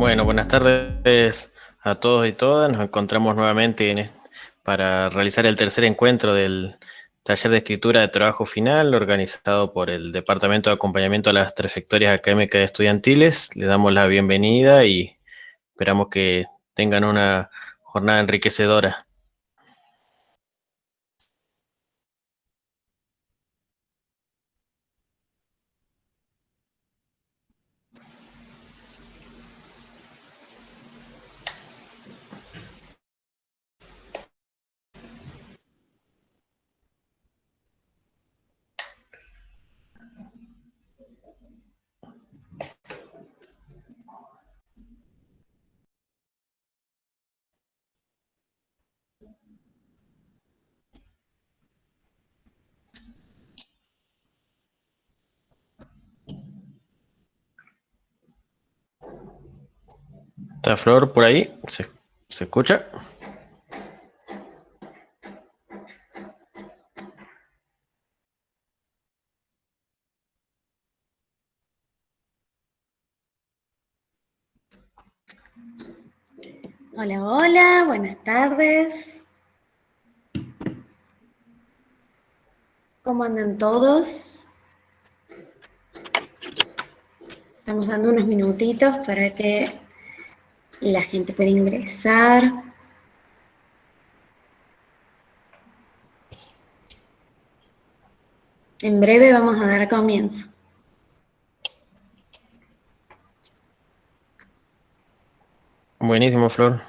Bueno, buenas tardes a todos y todas. Nos encontramos nuevamente para realizar el tercer encuentro del taller de escritura de trabajo final organizado por el Departamento de Acompañamiento a las Trayectorias Académicas Estudiantiles. Les damos la bienvenida y esperamos que tengan una jornada enriquecedora. ¿Está Flor por ahí? ¿Se escucha? Hola, hola, buenas tardes. ¿Cómo andan todos? Estamos dando unos minutitos para que la gente pueda ingresar. En breve vamos a dar comienzo. Buenísimo, Flor.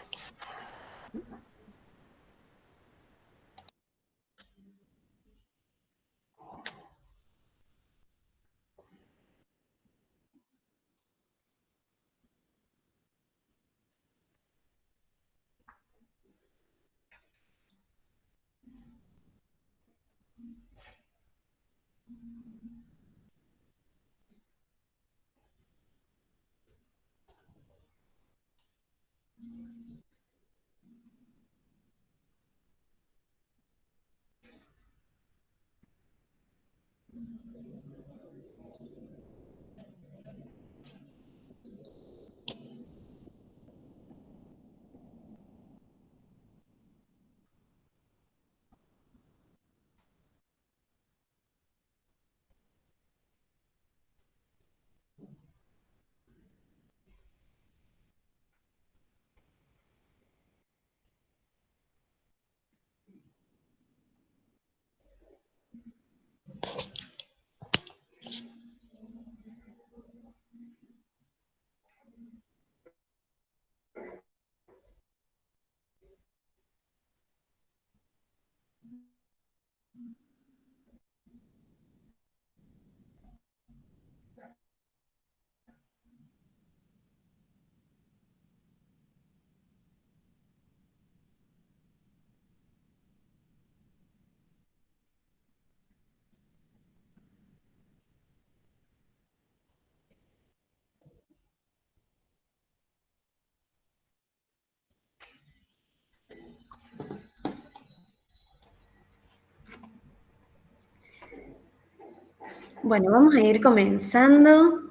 Bueno, vamos a ir comenzando.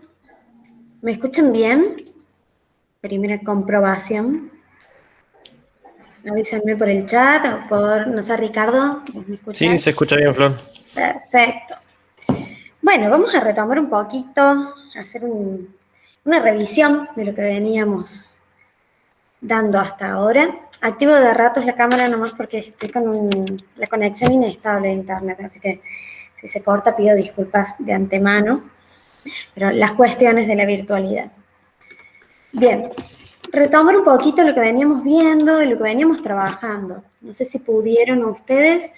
¿Me escuchan bien? Primera comprobación. Avísenme por el chat o por, no sé, Ricardo, ¿me Sí, escuchás? se escucha bien, Flor. Perfecto. Bueno, vamos a retomar un poquito, hacer una revisión de lo que veníamos dando hasta ahora. Activo de ratos la cámara nomás porque estoy con la conexión inestable de internet, así que si se corta pido disculpas de antemano, pero las cuestiones de la virtualidad. Bien, retomar un poquito lo que veníamos viendo y lo que veníamos trabajando. No sé si pudieron ustedes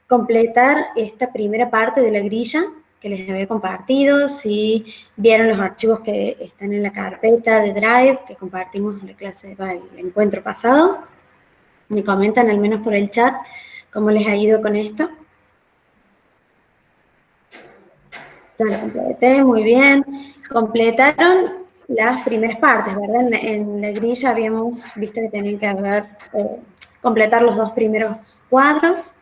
completar esta primera parte de la grilla que les había compartido, si vieron los archivos que están en la carpeta de Drive que compartimos en la clase del encuentro pasado. Me comentan al menos por el chat cómo les ha ido con esto. Ya lo completé, muy bien. Completaron las primeras partes, ¿verdad? En la grilla habíamos visto que tenían que completar los dos primeros cuadros,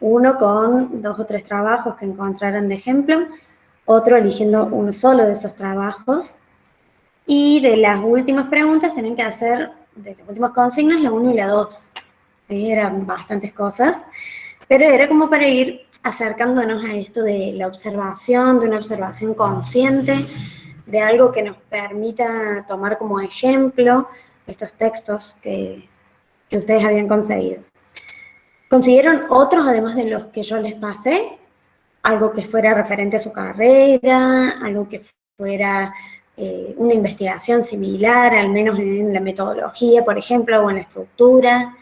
uno con 2 o 3 trabajos que encontraran de ejemplo, otro eligiendo uno solo de esos trabajos. Y de las últimas preguntas tienen que hacer, de las últimas consignas, la 1 y la 2. ¿Sí? Eran bastantes cosas, pero era como para ir acercándonos a esto de la observación, de una observación consciente, de algo que nos permita tomar como ejemplo estos textos que ustedes habían conseguido. ¿Consiguieron otros además de los que yo les pasé? Algo que fuera referente a su carrera, algo que fuera una investigación similar, al menos en la metodología, por ejemplo, o en la estructura.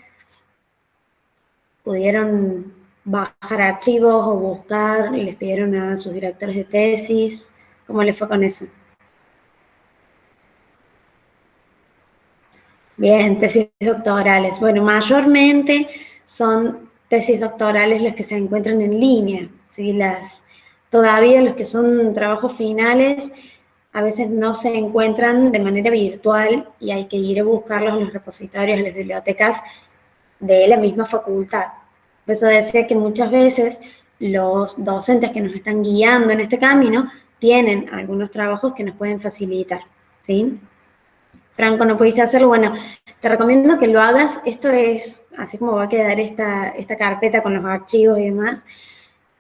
¿Pudieron bajar archivos o buscar y les pidieron a sus directores de tesis? ¿Cómo les fue con eso? Bien, tesis doctorales. Bueno, mayormente son tesis doctorales las que se encuentran en línea, ¿sí? Todavía los que son trabajos finales a veces no se encuentran de manera virtual y hay que ir a buscarlos a los repositorios, a las bibliotecas de la misma facultad. Por eso decía que muchas veces los docentes que nos están guiando en este camino tienen algunos trabajos que nos pueden facilitar, ¿sí? Franco, no pudiste hacerlo, bueno, te recomiendo que lo hagas. Esto es, así como va a quedar esta carpeta con los archivos y demás,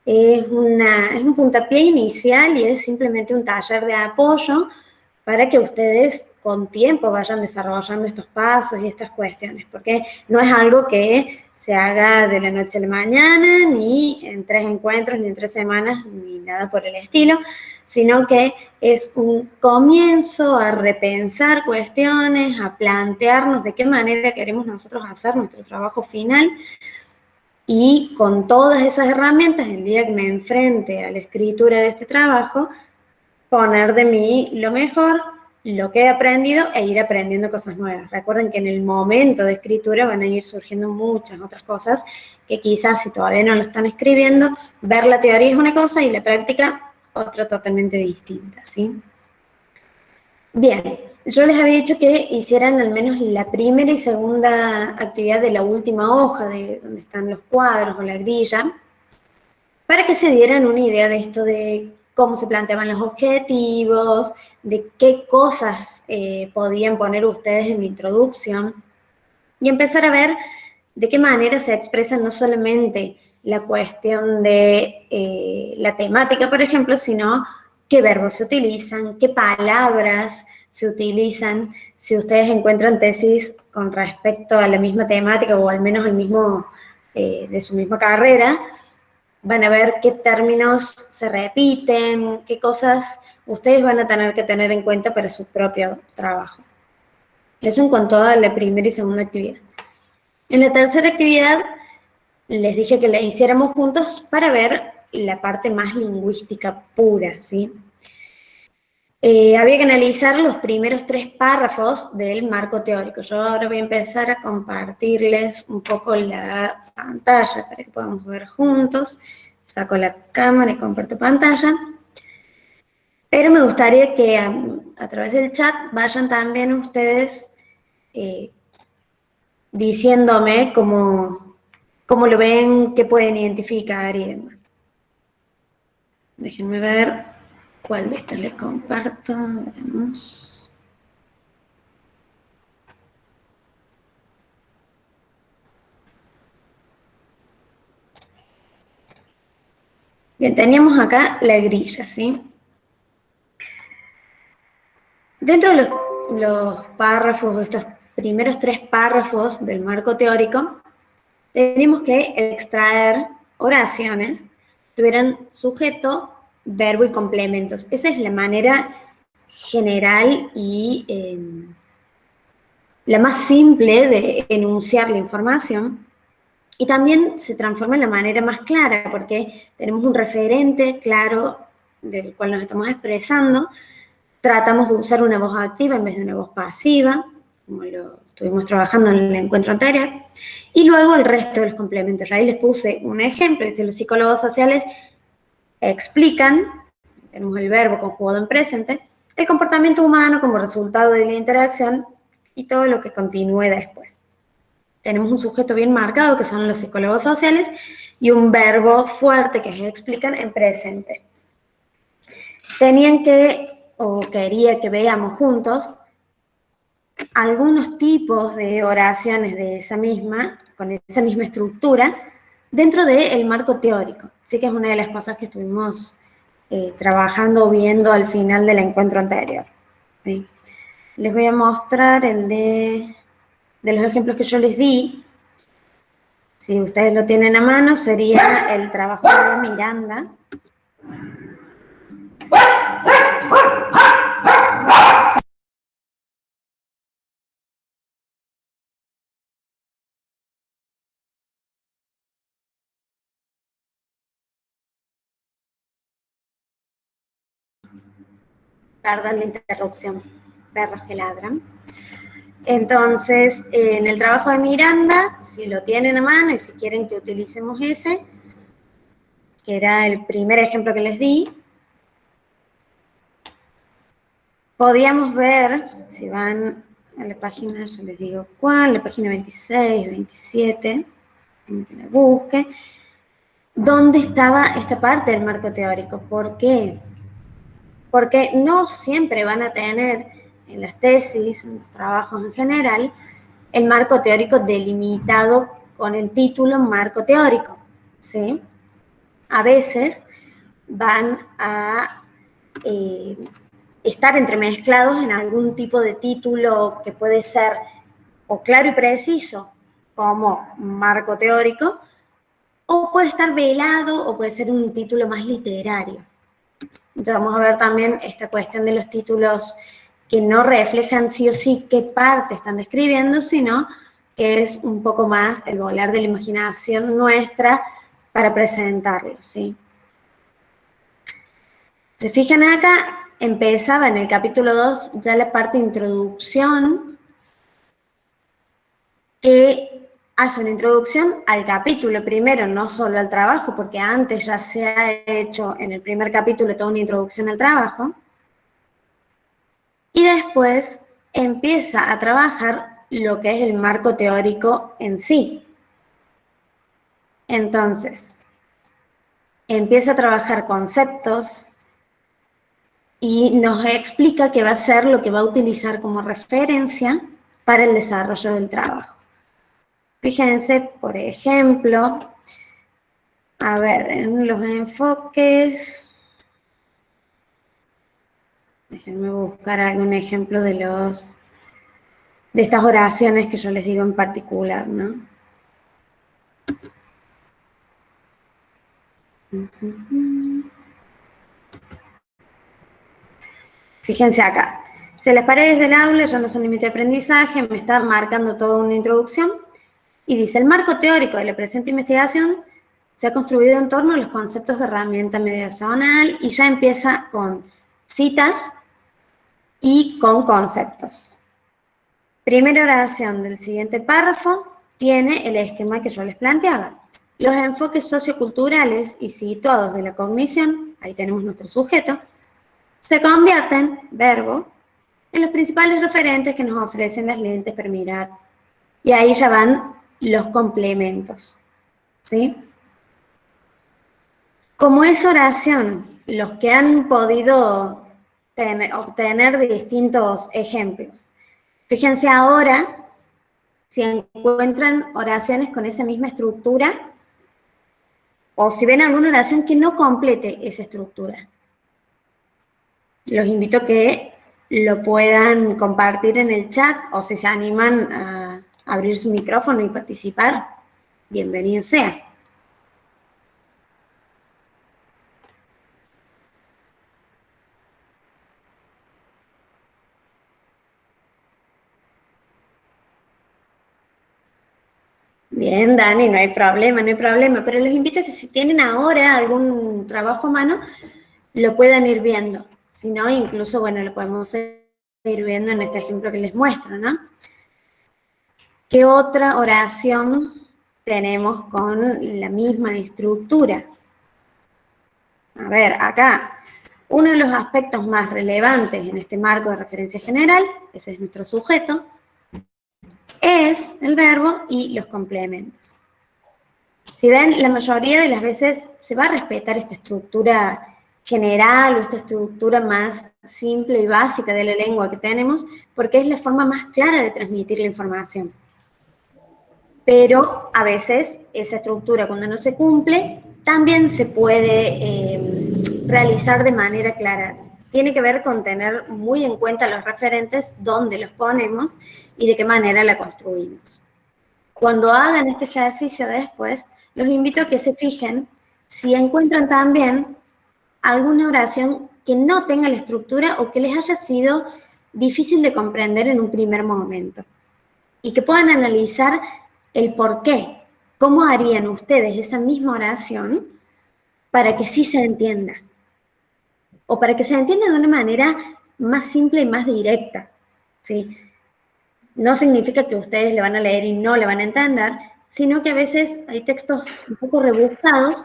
es un puntapié inicial y es simplemente un taller de apoyo para que ustedes con tiempo vayan desarrollando estos pasos y estas cuestiones, porque no es algo que se haga de la noche a la mañana, ni en 3 encuentros, ni en 3 semanas, ni nada por el estilo, sino que es un comienzo a repensar cuestiones, a plantearnos de qué manera queremos nosotros hacer nuestro trabajo final, y con todas esas herramientas, el día que me enfrente a la escritura de este trabajo, poner de mí lo mejor, lo que he aprendido e ir aprendiendo cosas nuevas. Recuerden que en el momento de escritura van a ir surgiendo muchas otras cosas que quizás si todavía no lo están escribiendo, ver la teoría es una cosa y la práctica otra totalmente distinta, ¿sí? Bien, yo les había dicho que hicieran al menos la primera y segunda actividad de la última hoja, de donde están los cuadros o la grilla, para que se dieran una idea de esto de cómo se planteaban los objetivos, de qué cosas podían poner ustedes en la introducción, y empezar a ver de qué manera se expresa no solamente la cuestión de la temática, por ejemplo, sino qué verbos se utilizan, qué palabras se utilizan, si ustedes encuentran tesis con respecto a la misma temática o al menos el mismo, de su misma carrera, van a ver qué términos se repiten, qué cosas ustedes van a tener que tener en cuenta para su propio trabajo. Eso en cuanto a la primera y segunda actividad. En la tercera actividad, les dije que la hiciéramos juntos para ver la parte más lingüística pura, ¿sí? Había que analizar los primeros 3 párrafos del marco teórico. Yo ahora voy a empezar a compartirles un poco la pantalla para que podamos ver juntos. Saco la cámara y comparto pantalla. Pero me gustaría que a través del chat vayan también ustedes diciéndome cómo lo ven, qué pueden identificar y demás. Déjenme ver cuál de estas les comparto. Veremos. Bien, teníamos acá la grilla, ¿sí? Dentro de los párrafos, estos primeros 3 párrafos del marco teórico, tenemos que extraer oraciones que tuvieran sujeto, verbo y complementos. Esa es la manera general y la más simple de enunciar la información. Y también se transforma en la manera más clara, porque tenemos un referente claro del cual nos estamos expresando. Tratamos de usar una voz activa en vez de una voz pasiva, como lo estuvimos trabajando en el encuentro anterior. Y luego el resto de los complementos. Ahí les puse un ejemplo, los psicólogos sociales explican, tenemos el verbo conjugado en presente, el comportamiento humano como resultado de la interacción y todo lo que continúe después. Tenemos un sujeto bien marcado, que son los psicólogos sociales, y un verbo fuerte, que explican en presente. Tenían que, o quería que veamos juntos algunos tipos de oraciones de con esa misma estructura, dentro del marco teórico. Sí que es una de las cosas que estuvimos trabajando, viendo al final del encuentro anterior. ¿Sí? Les voy a mostrar el de los ejemplos que yo les di. Si ustedes lo tienen a mano, sería el trabajo de Miranda. Perdón la interrupción, perros que ladran. Entonces, en el trabajo de Miranda, si lo tienen a mano y si quieren que utilicemos ese, que era el primer ejemplo que les di, podíamos ver, si van a la página, yo les digo cuál, la página 26, 27, que la busque, dónde estaba esta parte del marco teórico. ¿Por qué? Porque no siempre van a tener en las tesis, en los trabajos en general, el marco teórico delimitado con el título marco teórico, ¿sí? A veces van a estar entremezclados en algún tipo de título que puede ser o claro y preciso, como marco teórico, o puede estar velado o puede ser un título más literario. Ya vamos a ver también esta cuestión de los títulos que no reflejan sí o sí qué parte están describiendo, sino que es un poco más el volar de la imaginación nuestra para presentarlo, ¿sí? Se fijan acá, empezaba en el capítulo 2 ya la parte de introducción, que hace una introducción al capítulo primero, no solo al trabajo, porque antes ya se ha hecho en el primer capítulo toda una introducción al trabajo, y después empieza a trabajar lo que es el marco teórico en sí. Entonces, empieza a trabajar conceptos y nos explica que va a ser lo que va a utilizar como referencia para el desarrollo del trabajo. Fíjense, por ejemplo, a ver, en los enfoques, déjenme buscar algún ejemplo de estas oraciones que yo les digo en particular, ¿no? Fíjense acá, si las paredes del aula ya no son límite de aprendizaje, me está marcando toda una introducción y dice, el marco teórico de la presente investigación se ha construido en torno a los conceptos de herramienta mediacional y ya empieza con citas y con conceptos. Primera oración del siguiente párrafo tiene el esquema que yo les planteaba. Los enfoques socioculturales y situados de la cognición, ahí tenemos nuestro sujeto, se convierten, verbo, en los principales referentes que nos ofrecen las lentes para mirar. Y ahí ya van los complementos, ¿sí? Como es oración, los que han podido obtener distintos ejemplos. Fíjense ahora si encuentran oraciones con esa misma estructura o si ven alguna oración que no complete esa estructura. Los invito a que lo puedan compartir en el chat o si se animan a abrir su micrófono y participar, bienvenido sea. Bien, Dani, no hay problema, pero los invito a que si tienen ahora algún trabajo a mano, lo puedan ir viendo. Si no, incluso, bueno, lo podemos ir viendo en este ejemplo que les muestro, ¿no? ¿Qué otra oración tenemos con la misma estructura? A ver, acá, uno de los aspectos más relevantes en este marco de referencia general, ese es nuestro sujeto, es el verbo y los complementos. Si ven, la mayoría de las veces se va a respetar esta estructura general o esta estructura más simple y básica de la lengua que tenemos, porque es la forma más clara de transmitir la información. Pero a veces esa estructura, cuando no se cumple, también se puede realizar de manera clara. Tiene que ver con tener muy en cuenta los referentes, dónde los ponemos y de qué manera la construimos. Cuando hagan este ejercicio después, los invito a que se fijen si encuentran también alguna oración que no tenga la estructura o que les haya sido difícil de comprender en un primer momento. Y que puedan analizar el por qué. ¿Cómo harían ustedes esa misma oración para que sí se entienda? O para que se entienda de una manera más simple y más directa, ¿sí? No significa que ustedes le van a leer y no le van a entender, sino que a veces hay textos un poco rebuscados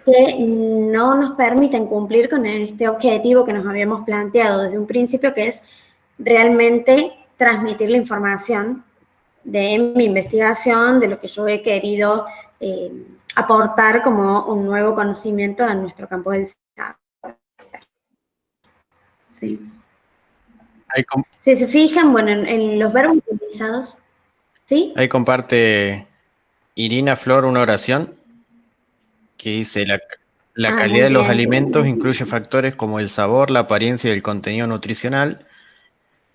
que no nos permiten cumplir con este objetivo que nos habíamos planteado desde un principio, que es realmente transmitir la información de mi investigación, de lo que yo he querido aportar como un nuevo conocimiento a nuestro campo del saber. Sí. Si se fijan, bueno, en los verbos utilizados, ¿sí? Ahí comparte Irina Flor una oración que dice, la calidad Muy de los bien. alimentos incluye factores como el sabor, la apariencia y el contenido nutricional.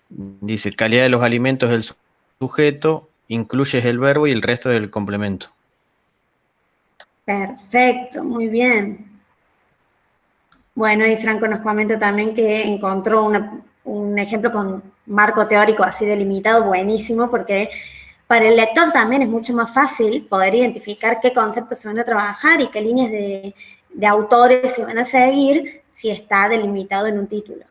Dice, calidad de los alimentos del sujeto, incluyes el verbo y el resto del complemento. Perfecto, muy bien. Bueno, y Franco nos comenta también que encontró un ejemplo con marco teórico así delimitado, buenísimo, porque para el lector también es mucho más fácil poder identificar qué conceptos se van a trabajar y qué líneas de autores se van a seguir si está delimitado en un título.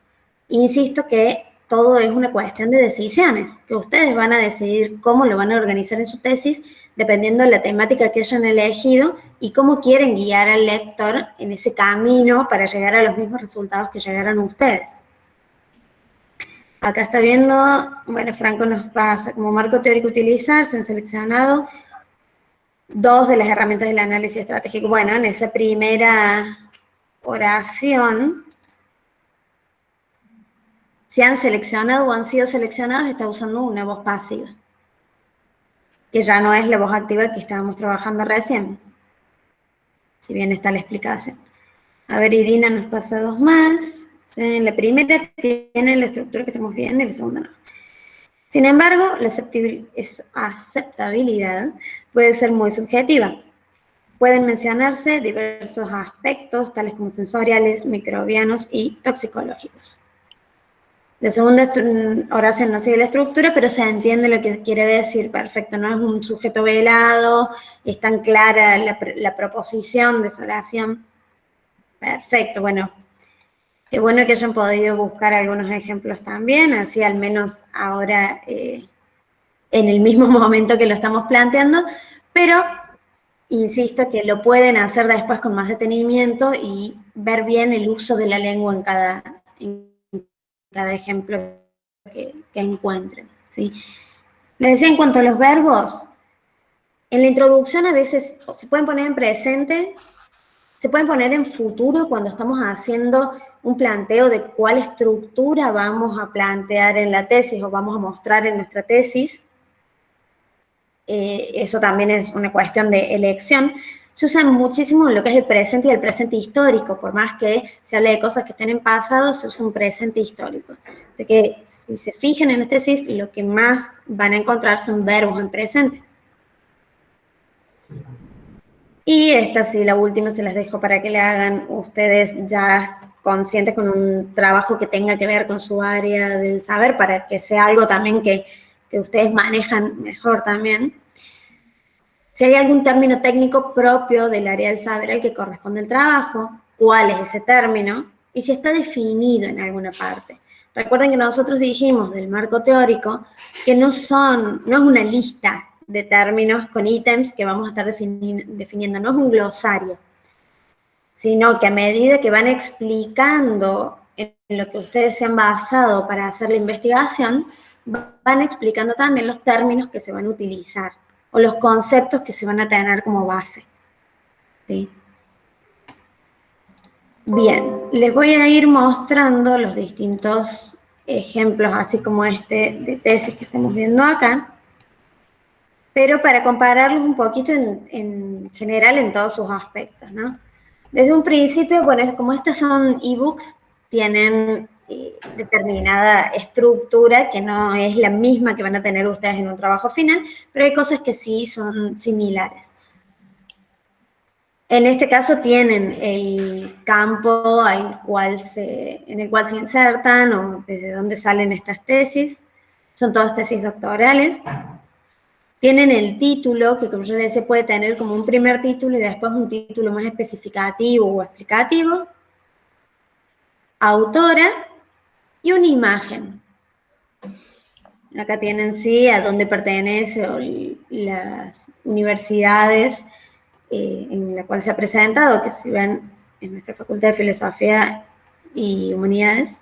Insisto que todo es una cuestión de decisiones, que ustedes van a decidir cómo lo van a organizar en su tesis, dependiendo de la temática que hayan elegido y cómo quieren guiar al lector en ese camino para llegar a los mismos resultados que llegaron ustedes. Acá está viendo, bueno, Franco nos pasa como marco teórico utilizar, se han seleccionado dos de las herramientas del análisis estratégico. Bueno, en esa primera oración, si han seleccionado o han sido seleccionados, está usando una voz pasiva, que ya no es la voz activa que estábamos trabajando recién, si bien está la explicación. A ver, Irina nos pasa dos más. Sí, la primera tiene la estructura que estamos viendo y la segunda no. Sin embargo, la aceptabilidad puede ser muy subjetiva. Pueden mencionarse diversos aspectos, tales como sensoriales, microbianos y toxicológicos. La segunda oración no sigue la estructura, pero se entiende lo que quiere decir. Perfecto, no es un sujeto velado, es tan clara la proposición de esa oración. Perfecto, bueno. Qué bueno que hayan podido buscar algunos ejemplos también, así al menos ahora en el mismo momento que lo estamos planteando, pero insisto que lo pueden hacer después con más detenimiento y ver bien el uso de la lengua en cada ejemplo que encuentren, ¿sí? Les decía en cuanto a los verbos, en la introducción a veces se pueden poner en presente, se pueden poner en futuro cuando estamos haciendo un planteo de cuál estructura vamos a plantear en la tesis o vamos a mostrar en nuestra tesis. Eso también es una cuestión de elección. Se usa muchísimo lo que es el presente y el presente histórico, por más que se hable de cosas que estén en pasado, se usa un presente histórico. Así que si se fijan en la tesis, lo que más van a encontrar son verbos en presente. Y esta sí, la última se las dejo para que le hagan ustedes ya conscientes con un trabajo que tenga que ver con su área del saber, para que sea algo también que ustedes manejan mejor también. Si hay algún término técnico propio del área del saber al que corresponde el trabajo, cuál es ese término y si está definido en alguna parte. Recuerden que nosotros dijimos del marco teórico que no es una lista de términos con ítems que vamos a estar definiendo, no es un glosario, sino que a medida que van explicando en lo que ustedes se han basado para hacer la investigación, van explicando también los términos que se van a utilizar o los conceptos que se van a tener como base, ¿sí? Bien, les voy a ir mostrando los distintos ejemplos, así como este de tesis que estamos viendo acá, pero para compararlos un poquito en general en todos sus aspectos, ¿no? Desde un principio, bueno, como estas son ebooks, tienen determinada estructura que no es la misma que van a tener ustedes en un trabajo final, pero hay cosas que sí son similares. En este caso tienen el campo en el cual se insertan o desde donde salen estas tesis. Son todas tesis doctorales. Tienen el título, que como yo les decía puede tener como un primer título y después un título más especificativo o explicativo. Autora y una imagen. Acá tienen sí a dónde pertenece o las universidades en la cual se ha presentado, que si ven en nuestra Facultad de Filosofía y Humanidades.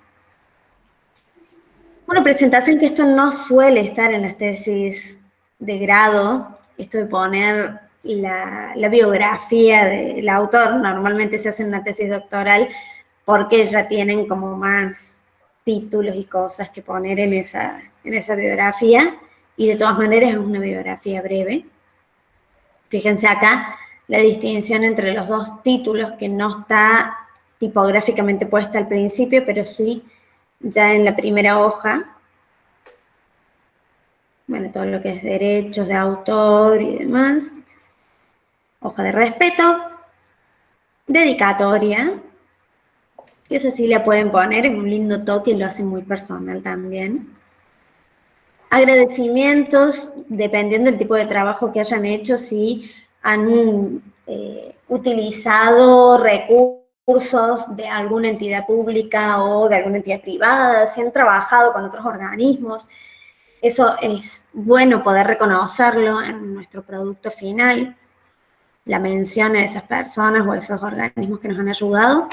Una presentación que esto no suele estar en las tesis de grado, esto de poner la biografía del autor, normalmente se hace en una tesis doctoral porque ya tienen como más títulos y cosas que poner en esa biografía, y de todas maneras es una biografía breve. Fíjense acá la distinción entre los dos títulos, que no está tipográficamente puesta al principio, pero sí ya en la primera hoja. Bueno, todo lo que es derechos de autor y demás. Hoja de respeto. Dedicatoria. Que esa sí la pueden poner, es un lindo toque y lo hace muy personal también. Agradecimientos, dependiendo del tipo de trabajo que hayan hecho, si han utilizado recursos de alguna entidad pública o de alguna entidad privada, si han trabajado con otros organismos. Eso es bueno poder reconocerlo en nuestro producto final, la mención a esas personas o a esos organismos que nos han ayudado.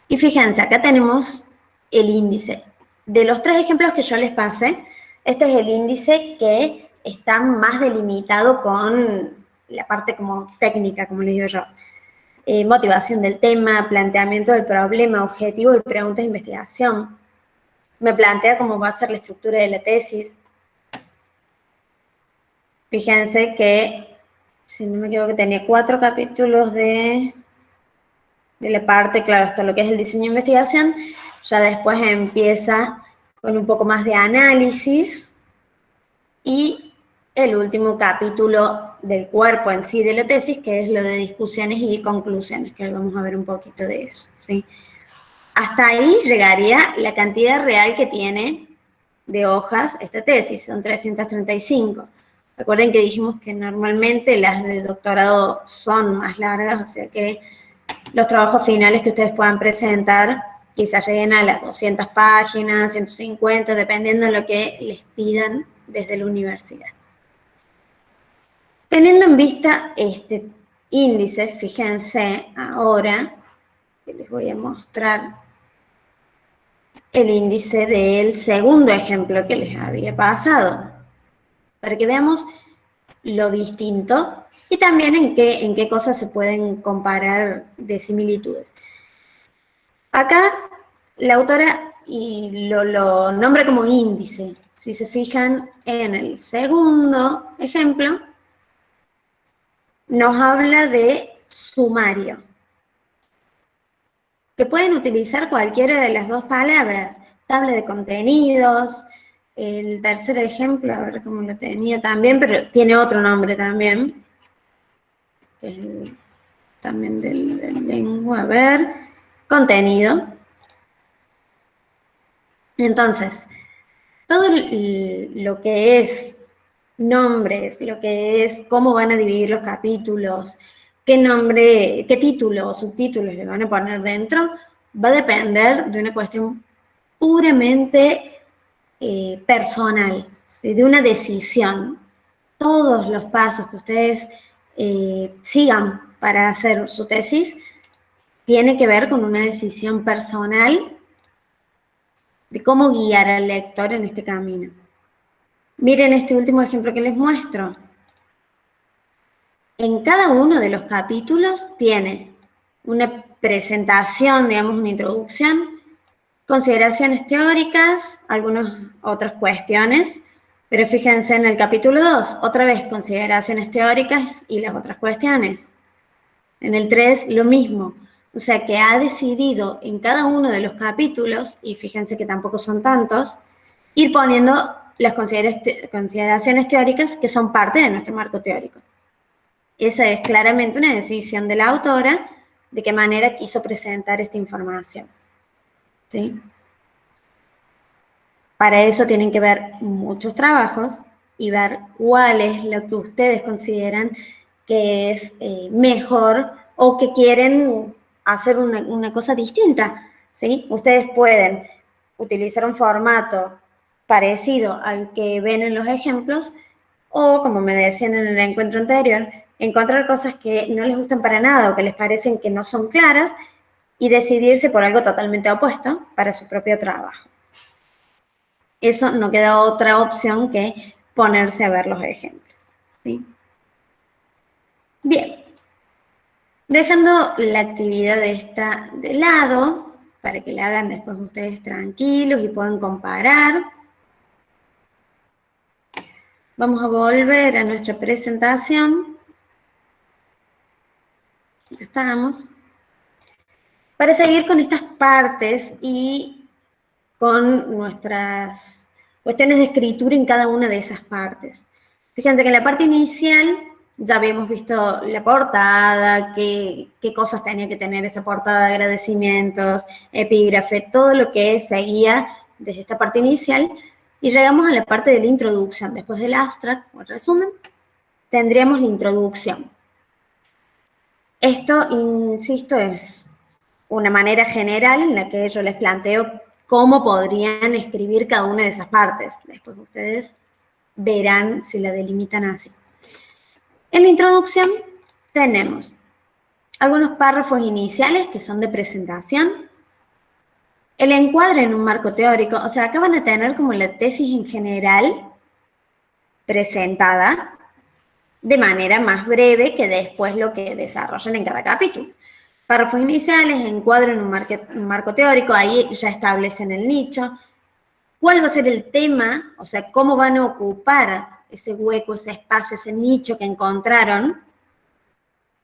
Y fíjense, acá tenemos el índice. De los 3 ejemplos que yo les pasé, este es el índice que está más delimitado con la parte como técnica, como les digo yo. Motivación del tema, planteamiento del problema, objetivo y preguntas de investigación. Me plantea cómo va a ser la estructura de la tesis. Fíjense que, si no me equivoco, tenía 4 capítulos de la parte, claro, hasta lo que es el diseño de investigación. Ya después empieza con un poco más de análisis y el último capítulo del cuerpo en sí de la tesis, que es lo de discusiones y conclusiones, que hoy vamos a ver un poquito de eso, ¿sí? Hasta ahí llegaría la cantidad real que tiene de hojas esta tesis, son 335. Recuerden que dijimos que normalmente las de doctorado son más largas, o sea que los trabajos finales que ustedes puedan presentar quizás lleguen a las 200 páginas, 150, dependiendo de lo que les pidan desde la universidad. Teniendo en vista este índice, fíjense ahora que les voy a mostrar el índice del segundo ejemplo que les había pasado, para que veamos lo distinto y también en qué cosas se pueden comparar de similitudes. Acá la autora lo nombra como índice. Si se fijan en el segundo ejemplo, nos habla de sumario, que pueden utilizar cualquiera de las dos palabras. Tabla de contenidos. El tercer ejemplo, a ver cómo lo tenía también, pero tiene otro nombre también. También de lengua, a ver, contenido. Entonces, todo lo que es nombres, lo que es cómo van a dividir los capítulos, qué nombre, qué título o subtítulos le van a poner dentro, va a depender de una cuestión puramente personal, ¿sí? De una decisión. Todos los pasos que ustedes sigan para hacer su tesis tiene que ver con una decisión personal de cómo guiar al lector en este camino. Miren este último ejemplo que les muestro. En cada uno de los capítulos tiene una presentación, digamos, una introducción, consideraciones teóricas, algunas otras cuestiones, pero fíjense en el capítulo 2, otra vez consideraciones teóricas y las otras cuestiones. En el 3, lo mismo. O sea que ha decidido en cada uno de los capítulos, y fíjense que tampoco son tantos, ir poniendo las consideraciones teóricas que son parte de nuestro marco teórico. Esa es claramente una decisión de la autora de qué manera quiso presentar esta información. ¿Sí? Para eso tienen que ver muchos trabajos y ver cuál es lo que ustedes consideran que es mejor o que quieren hacer una cosa distinta, ¿sí? Ustedes pueden utilizar un formato parecido al que ven en los ejemplos o, como me decían en el encuentro anterior, encontrar cosas que no les gustan para nada o que les parecen que no son claras y decidirse por algo totalmente opuesto para su propio trabajo. Eso no queda otra opción que ponerse a ver los ejemplos, ¿sí? Bien, dejando la actividad esta de lado, para que la hagan después ustedes tranquilos y puedan comparar, vamos a volver a nuestra presentación. Acá estamos. Para seguir con estas partes y con nuestras cuestiones de escritura en cada una de esas partes. Fíjense que en la parte inicial ya habíamos visto la portada, qué cosas tenía que tener esa portada, agradecimientos, epígrafe, todo lo que seguía desde esta parte inicial. Y llegamos a la parte de la introducción. Después del abstract, o el resumen, tendríamos la introducción. Esto, insisto, es una manera general en la que yo les planteo cómo podrían escribir cada una de esas partes. Después ustedes verán si la delimitan así. En la introducción tenemos algunos párrafos iniciales que son de presentación, el encuadre en un marco teórico, o sea, acá van a tener como la tesis en general presentada de manera más breve que después lo que desarrollan en cada capítulo. Párrafos iniciales, encuadre en un marco teórico, ahí ya establecen el nicho, cuál va a ser el tema, o sea, cómo van a ocupar ese hueco, ese espacio, ese nicho que encontraron.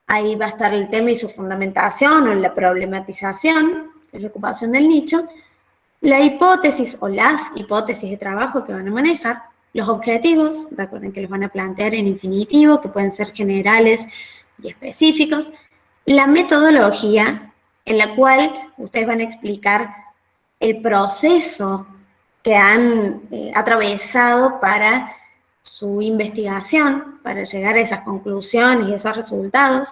Ahí va a estar el tema y su fundamentación o la problematización, que es la ocupación del nicho, la hipótesis o las hipótesis de trabajo que van a manejar, los objetivos, recuerden que los van a plantear en infinitivo, que pueden ser generales y específicos, la metodología en la cual ustedes van a explicar el proceso que han atravesado para su investigación, para llegar a esas conclusiones y esos resultados,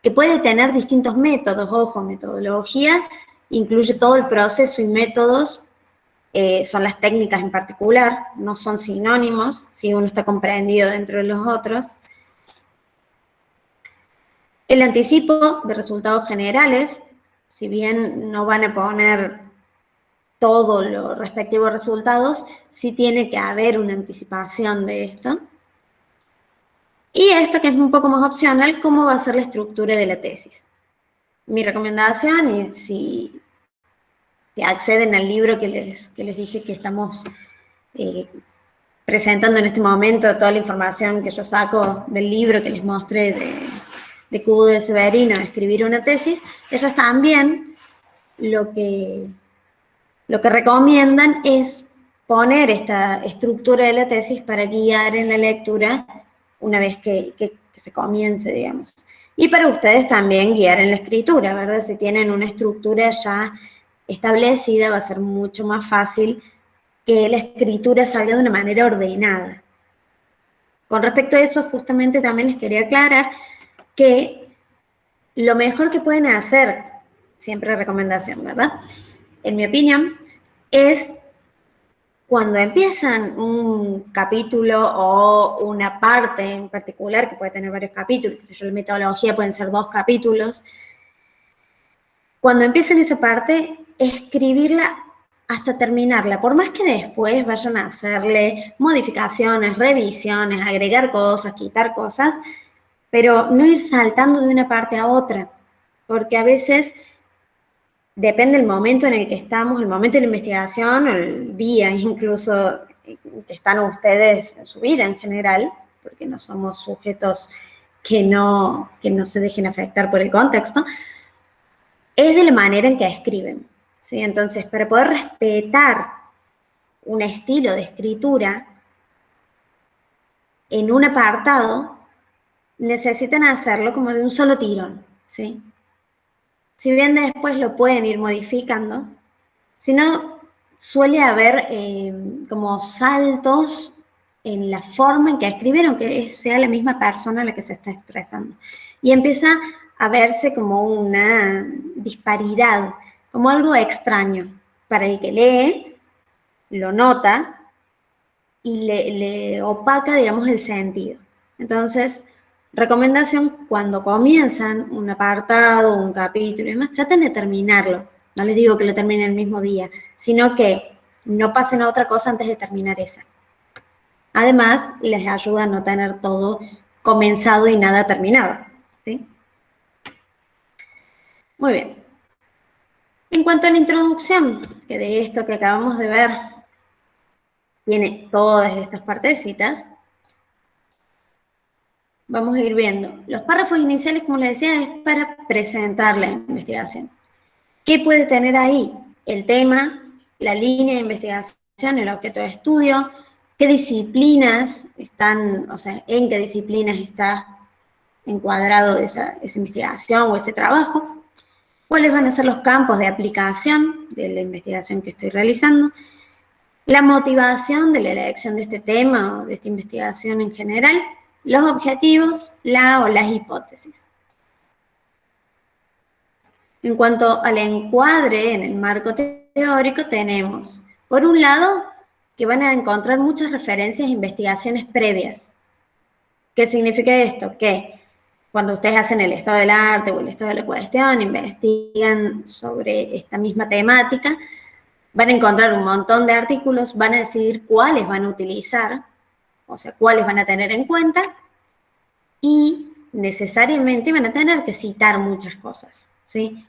que puede tener distintos métodos. Ojo, metodología incluye todo el proceso y métodos, son las técnicas en particular, no son sinónimos, si uno está comprendido dentro de los otros. El anticipo de resultados generales, si bien no van a poner todos los respectivos resultados, sí tiene que haber una anticipación de esto. Y esto, que es un poco más opcional, cómo va a ser la estructura de la tesis. Mi recomendación, y si acceden al libro que les dije que estamos presentando en este momento, toda la información que yo saco del libro que les mostré de Cubo de Severino, escribir una tesis, ellas también lo que recomiendan es poner esta estructura de la tesis para guiar en la lectura una vez que se comience, digamos. Y para ustedes también guiar en la escritura, ¿verdad? Si tienen una estructura ya establecida, va a ser mucho más fácil que la escritura salga de una manera ordenada. Con respecto a eso, justamente también les quería aclarar que lo mejor que pueden hacer, siempre recomendación, ¿verdad?, en mi opinión, es cuando empiezan un capítulo o una parte en particular, que puede tener varios capítulos, la metodología pueden ser 2 capítulos, cuando empiecen esa parte, escribirla hasta terminarla, por más que después vayan a hacerle modificaciones, revisiones, agregar cosas, quitar cosas, pero no ir saltando de una parte a otra, porque a veces depende del momento en el que estamos, el momento de la investigación, o el día incluso que están ustedes en su vida en general, porque no somos sujetos que no se dejen afectar por el contexto, es de la manera en que escriben, ¿sí? Entonces, para poder respetar un estilo de escritura en un apartado, necesitan hacerlo como de un solo tirón, ¿sí? Si bien después lo pueden ir modificando, si no, suele haber como saltos en la forma en que escriben, aunque sea la misma persona la que se está expresando. Y empieza a verse como una disparidad, como algo extraño. Para el que lee, lo nota y le opaca, digamos, el sentido. Entonces, recomendación, cuando comienzan un apartado, un capítulo y demás, traten de terminarlo. No les digo que lo terminen el mismo día, sino que no pasen a otra cosa antes de terminar esa. Además, les ayuda a no tener todo comenzado y nada terminado, ¿sí? Muy bien. En cuanto a la introducción, que de esto que acabamos de ver tiene todas estas partecitas, vamos a ir viendo. Los párrafos iniciales, como les decía, es para presentar la investigación. ¿Qué puede tener ahí? El tema, la línea de investigación, el objeto de estudio, qué disciplinas están, o sea, en qué disciplinas está encuadrado esa investigación o ese trabajo, cuáles van a ser los campos de aplicación de la investigación que estoy realizando, la motivación de la elección de este tema o de esta investigación en general, los objetivos, la o las hipótesis. En cuanto al encuadre en el marco teórico, tenemos, por un lado, que van a encontrar muchas referencias e investigaciones previas. ¿Qué significa esto? Que cuando ustedes hacen el estado del arte o el estado de la cuestión, investigan sobre esta misma temática, van a encontrar un montón de artículos, van a decidir cuáles van a utilizar, o sea, cuáles van a tener en cuenta, y necesariamente van a tener que citar muchas cosas, ¿sí?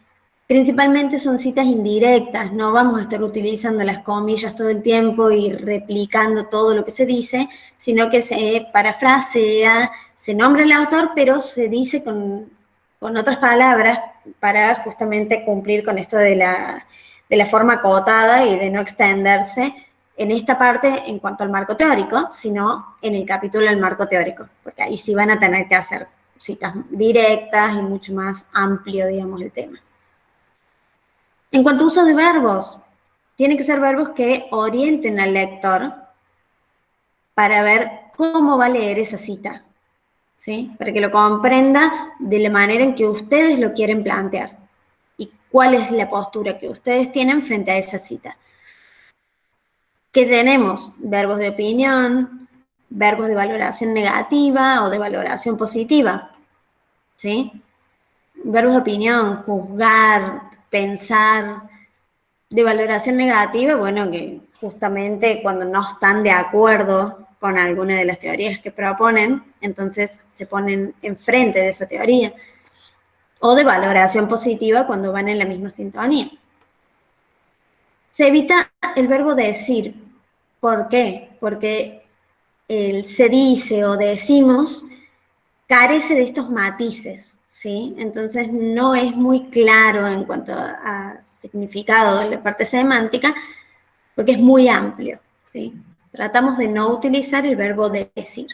Principalmente son citas indirectas, no vamos a estar utilizando las comillas todo el tiempo y replicando todo lo que se dice, sino que se parafrasea, se nombra el autor, pero se dice con otras palabras para justamente cumplir con esto de la forma acotada y de no extenderse en esta parte en cuanto al marco teórico, sino en el capítulo del marco teórico, porque ahí sí van a tener que hacer citas directas y mucho más amplio, digamos, el tema. En cuanto a uso de verbos, tienen que ser verbos que orienten al lector para ver cómo va a leer esa cita, ¿sí? Para que lo comprenda de la manera en que ustedes lo quieren plantear y cuál es la postura que ustedes tienen frente a esa cita. ¿Qué tenemos? Verbos de opinión, verbos de valoración negativa o de valoración positiva, ¿sí? Verbos de opinión, juzgar, pensar. De valoración negativa, bueno, que justamente cuando no están de acuerdo con alguna de las teorías que proponen, entonces se ponen enfrente de esa teoría. O de valoración positiva cuando van en la misma sintonía. Se evita el verbo decir. ¿Por qué? Porque el se dice o decimos carece de estos matices, ¿sí? Entonces no es muy claro en cuanto a significado de la parte semántica, porque es muy amplio, ¿sí? Tratamos de no utilizar el verbo decir.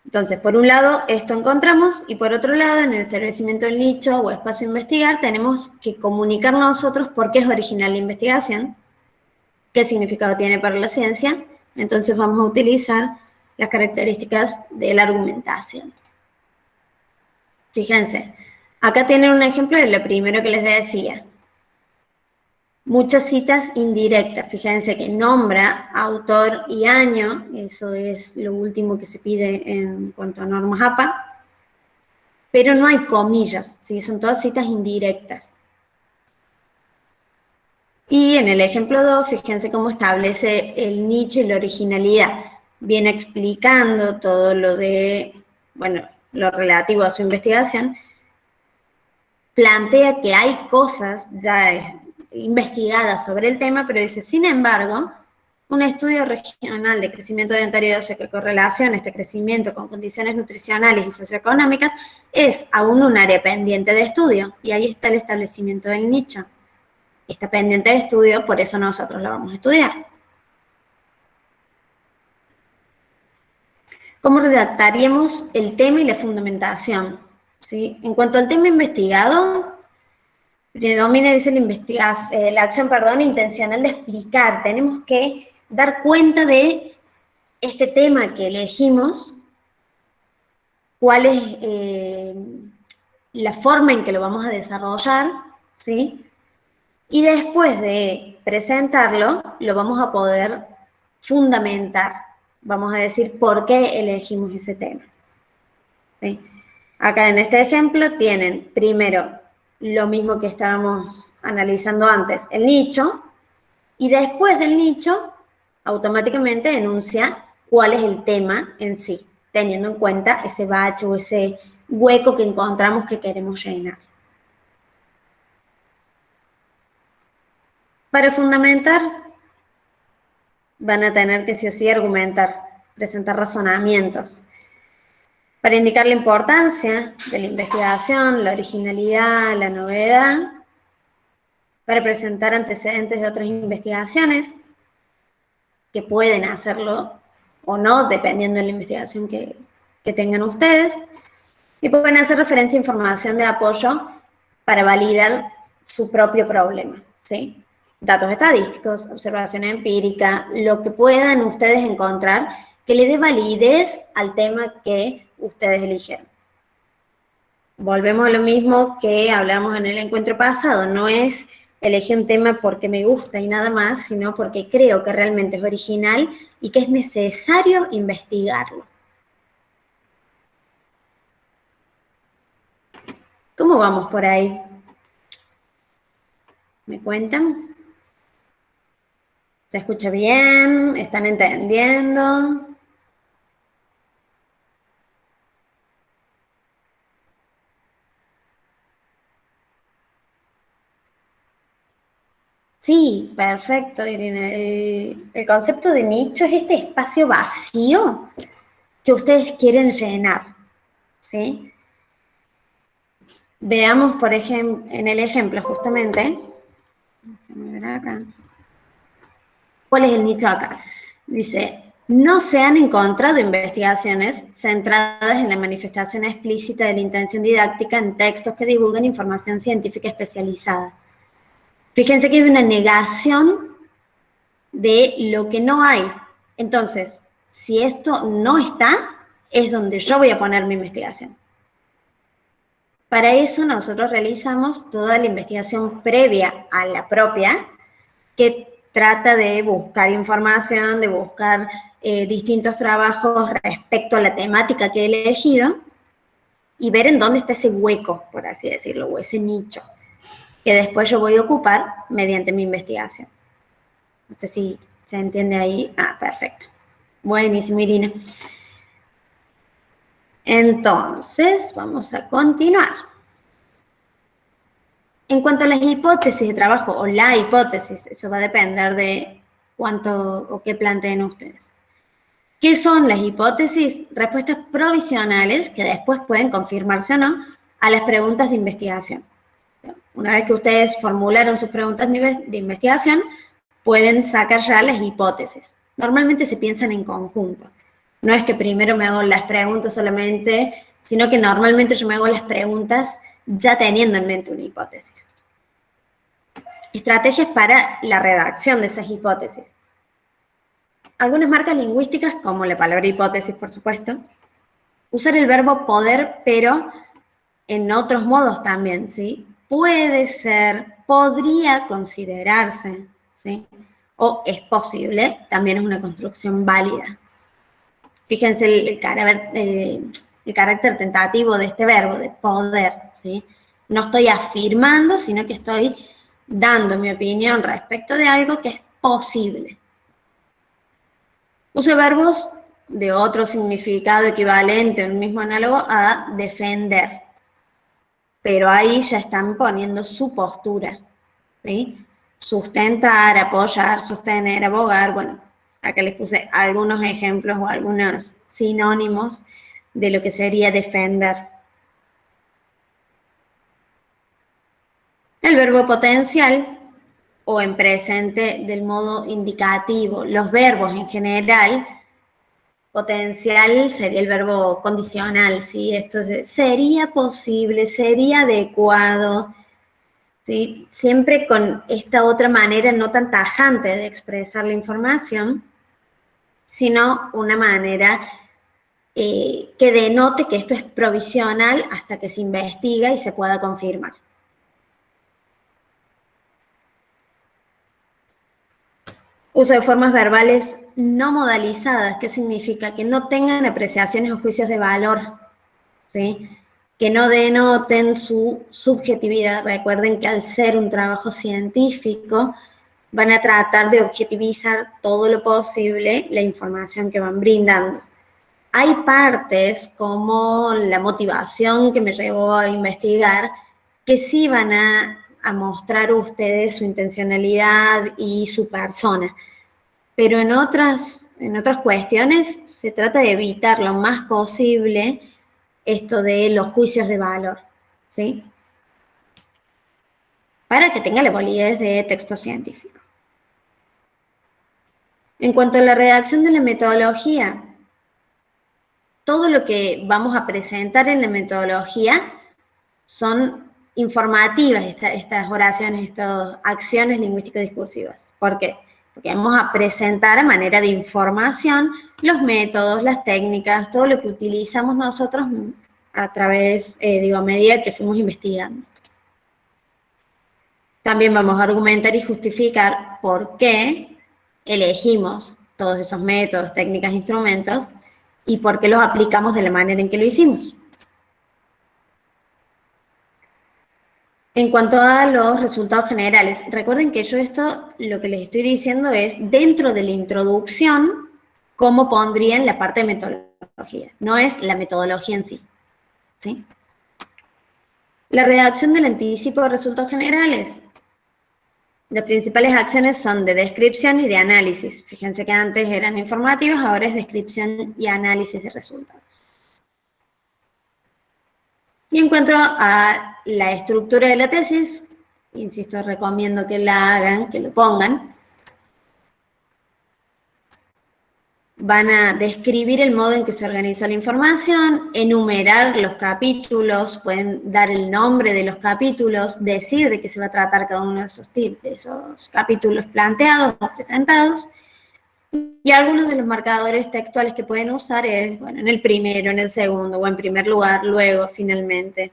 Entonces, por un lado, esto encontramos, y por otro lado, en el establecimiento del nicho o espacio a investigar, tenemos que comunicar nosotros por qué es original la investigación, qué significado tiene para la ciencia. Entonces vamos a utilizar las características de la argumentación. Fíjense, acá tienen un ejemplo de lo primero que les decía. Muchas citas indirectas, fíjense que nombra autor y año, eso es lo último que se pide en cuanto a normas APA, pero no hay comillas, ¿sí? Son todas citas indirectas. Y en el ejemplo 2, fíjense cómo establece el nicho y la originalidad. Viene explicando todo lo de, bueno, lo relativo a su investigación, plantea que hay cosas ya investigadas sobre el tema, pero dice, sin embargo, un estudio regional de crecimiento dentario y óseo que correlaciona este crecimiento con condiciones nutricionales y socioeconómicas es aún un área pendiente de estudio, y ahí está el establecimiento del nicho. Está pendiente de estudio, por eso nosotros lo vamos a estudiar. ¿Cómo redactaríamos el tema y la fundamentación? ¿Sí? En cuanto al tema investigado, predomina, dice la acción intencional de explicar. Tenemos que dar cuenta de este tema que elegimos, cuál es la forma en que lo vamos a desarrollar, ¿sí? Y después de presentarlo, lo vamos a poder fundamentar. Vamos a decir por qué elegimos ese tema. ¿Sí? Acá en este ejemplo tienen primero lo mismo que estábamos analizando antes, el nicho, y después del nicho automáticamente enuncia cuál es el tema en sí, teniendo en cuenta ese bache o ese hueco que encontramos que queremos llenar. Para fundamentar, van a tener que sí o sí argumentar, presentar razonamientos. Para indicar la importancia de la investigación, la originalidad, la novedad. Para presentar antecedentes de otras investigaciones, que pueden hacerlo o no, dependiendo de la investigación que tengan ustedes. Y pueden hacer referencia a información de apoyo para validar su propio problema, ¿sí? Datos estadísticos, observación empírica, lo que puedan ustedes encontrar que le dé validez al tema que ustedes eligieron. Volvemos a lo mismo que hablamos en el encuentro pasado, no es elegir un tema porque me gusta y nada más, sino porque creo que realmente es original y que es necesario investigarlo. ¿Cómo vamos por ahí? ¿Me cuentan? ¿Se escucha bien? ¿Están entendiendo? Sí, perfecto, Irene. El concepto de nicho es este espacio vacío que ustedes quieren llenar, ¿sí? Veamos, por ejemplo, en el ejemplo justamente, déjame ver acá. ¿Cuál es el nicho acá? Dice, no se han encontrado investigaciones centradas en la manifestación explícita de la intención didáctica en textos que divulgan información científica especializada. Fíjense que hay una negación de lo que no hay. Entonces, si esto no está, es donde yo voy a poner mi investigación. Para eso nosotros realizamos toda la investigación previa a la propia, que trata de buscar información, de buscar distintos trabajos respecto a la temática que he elegido y ver en dónde está ese hueco, por así decirlo, o ese nicho, que después yo voy a ocupar mediante mi investigación. No sé si se entiende ahí. Ah, perfecto. Buenísimo, Irina. Entonces, vamos a continuar. En cuanto a las hipótesis de trabajo, o la hipótesis, eso va a depender de cuánto o qué planteen ustedes. ¿Qué son las hipótesis? Respuestas provisionales que después pueden confirmarse o no a las preguntas de investigación. Una vez que ustedes formularon sus preguntas de investigación, pueden sacar ya las hipótesis. Normalmente se piensan en conjunto. No es que primero me hago las preguntas solamente, sino que normalmente yo me hago las preguntas ya teniendo en mente una hipótesis. Estrategias para la redacción de esas hipótesis. Algunas marcas lingüísticas, como la palabra hipótesis, por supuesto, usar el verbo poder, pero en otros modos también, ¿sí? Puede ser, podría considerarse, ¿sí? O es posible, también es una construcción válida. Fíjense el carácter tentativo de este verbo, de poder, ¿sí? No estoy afirmando, sino que estoy dando mi opinión respecto de algo que es posible. Uso verbos de otro significado equivalente, un mismo análogo a defender. pero ahí ya están poniendo su postura, ¿sí? Sustentar, apoyar, sostener, abogar, bueno, acá les puse algunos ejemplos o algunos sinónimos de lo que sería defender. El verbo potencial o en presente del modo indicativo. Los verbos en general, potencial sería el verbo condicional, ¿sí? Esto sería posible, sería adecuado, ¿sí? Siempre con esta otra manera no tan tajante de expresar la información, sino una manera que denote que esto es provisional hasta que se investiga y se pueda confirmar. Uso de formas verbales no modalizadas, ¿qué significa? Que no tengan apreciaciones o juicios de valor, ¿sí? Que no denoten su subjetividad. Recuerden que al ser un trabajo científico, van a tratar de objetivizar todo lo posible la información que van brindando. Hay partes como la motivación que me llevó a investigar que sí van a mostrar ustedes su intencionalidad y su persona. Pero en otras cuestiones se trata de evitar lo más posible esto de los juicios de valor, ¿sí? Para que tenga la validez de texto científico. En cuanto a la redacción de la metodología, todo lo que vamos a presentar en la metodología son informativas estas oraciones, estas acciones lingüístico-discursivas. ¿Por qué? Porque vamos a presentar a manera de información los métodos, las técnicas, todo lo que utilizamos nosotros a través, a medida que fuimos investigando. También vamos a argumentar y justificar por qué elegimos todos esos métodos, técnicas, instrumentos y por qué los aplicamos de la manera en que lo hicimos. En cuanto a los resultados generales, recuerden que yo esto, lo que les estoy diciendo es, dentro de la introducción, cómo pondría en la parte de metodología. No es la metodología en sí, ¿sí? La redacción del anticipo de resultados generales. Las principales acciones son de descripción y de análisis. Fíjense que antes eran informativas, ahora es descripción y análisis de resultados. Y en cuanto a la estructura de la tesis, insisto, recomiendo que la hagan, que lo pongan. Van a describir el modo en que se organizó la información, enumerar los capítulos, pueden dar el nombre de los capítulos, decir de qué se va a tratar cada uno de esos capítulos planteados o presentados. Y algunos de los marcadores textuales que pueden usar es, bueno, en el primero, en el segundo, o en primer lugar, luego, finalmente.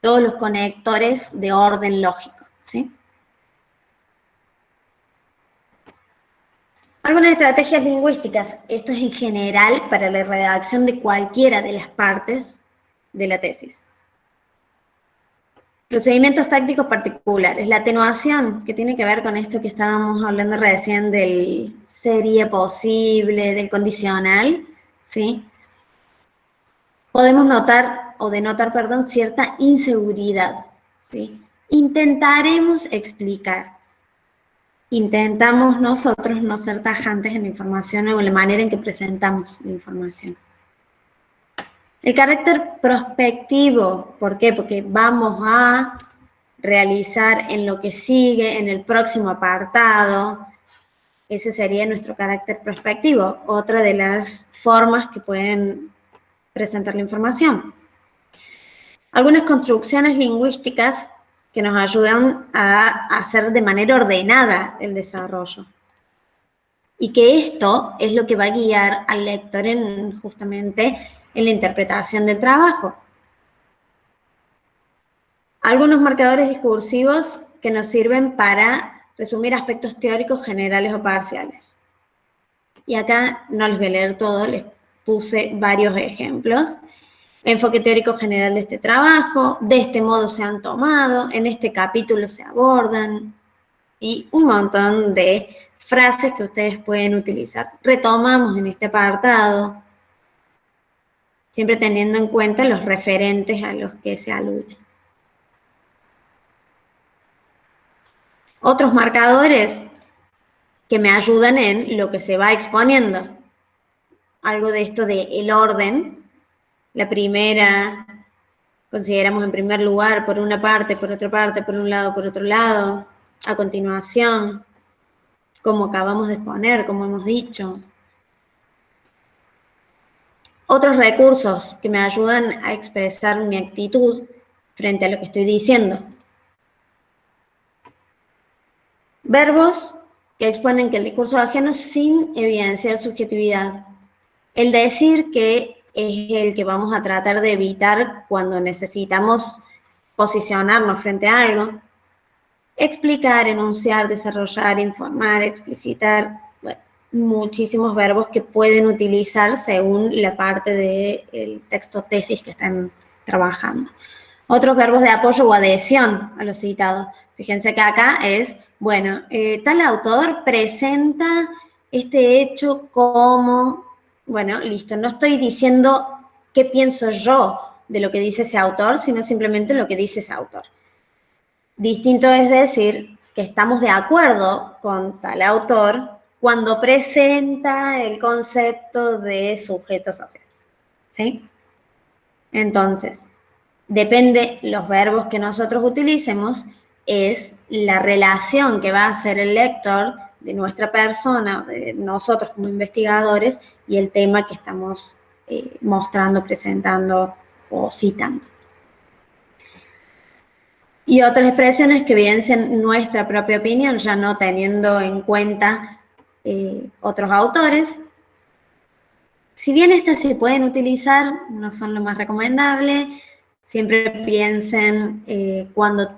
Todos los conectores de orden lógico, ¿sí? Algunas estrategias lingüísticas. Esto es en general para la redacción de cualquiera de las partes de la tesis. Procedimientos tácticos particulares. La atenuación, que tiene que ver con esto que estábamos hablando recién del sería posible, del condicional, ¿sí? Podemos notar, o denotar, perdón, cierta inseguridad, ¿sí? Intentaremos explicar. Intentamos nosotros no ser tajantes en la información o en la manera en que presentamos la información. El carácter prospectivo, ¿por qué? Porque vamos a realizar en lo que sigue, en el próximo apartado, ese sería nuestro carácter prospectivo, otra de las formas que pueden presentar la información. Algunas construcciones lingüísticas que nos ayudan a hacer de manera ordenada el desarrollo. Y que esto es lo que va a guiar al lector justamente en la interpretación del trabajo. Algunos marcadores discursivos que nos sirven para resumir aspectos teóricos generales o parciales. Y acá no les voy a leer todo, les puse varios ejemplos. Enfoque teórico general de este trabajo, de este modo se han tomado, en este capítulo se abordan, y un montón de frases que ustedes pueden utilizar. Retomamos en este apartado, siempre teniendo en cuenta los referentes a los que se alude. Otros marcadores que me ayudan en lo que se va exponiendo. Algo de esto de el orden. La primera, consideramos en primer lugar por una parte, por otra parte, por un lado, por otro lado. A continuación, como acabamos de exponer, como hemos dicho. Otros recursos que me ayudan a expresar mi actitud frente a lo que estoy diciendo. Verbos que exponen que el discurso ajeno sin evidenciar subjetividad. El decir que es el que vamos a tratar de evitar cuando necesitamos posicionarnos frente a algo. Explicar, enunciar, desarrollar, informar, explicitar. Bueno, muchísimos verbos que pueden utilizar según la parte del texto tesis que están trabajando. Otros verbos de apoyo o adhesión a lo citado. Fíjense que acá es, bueno, tal autor presenta este hecho como, bueno, listo, no estoy diciendo qué pienso yo de lo que dice ese autor, sino simplemente lo que dice ese autor. Distinto es decir que estamos de acuerdo con tal autor cuando presenta el concepto de sujeto social, ¿sí? Entonces, depende los verbos que nosotros utilicemos, es la relación que va a hacer el lector de nuestra persona, de nosotros como investigadores, y el tema que estamos mostrando, presentando o citando. Y otras expresiones que evidencian nuestra propia opinión, ya no teniendo en cuenta otros autores. Si bien estas se pueden utilizar, no son lo más recomendable. Siempre piensen, cuando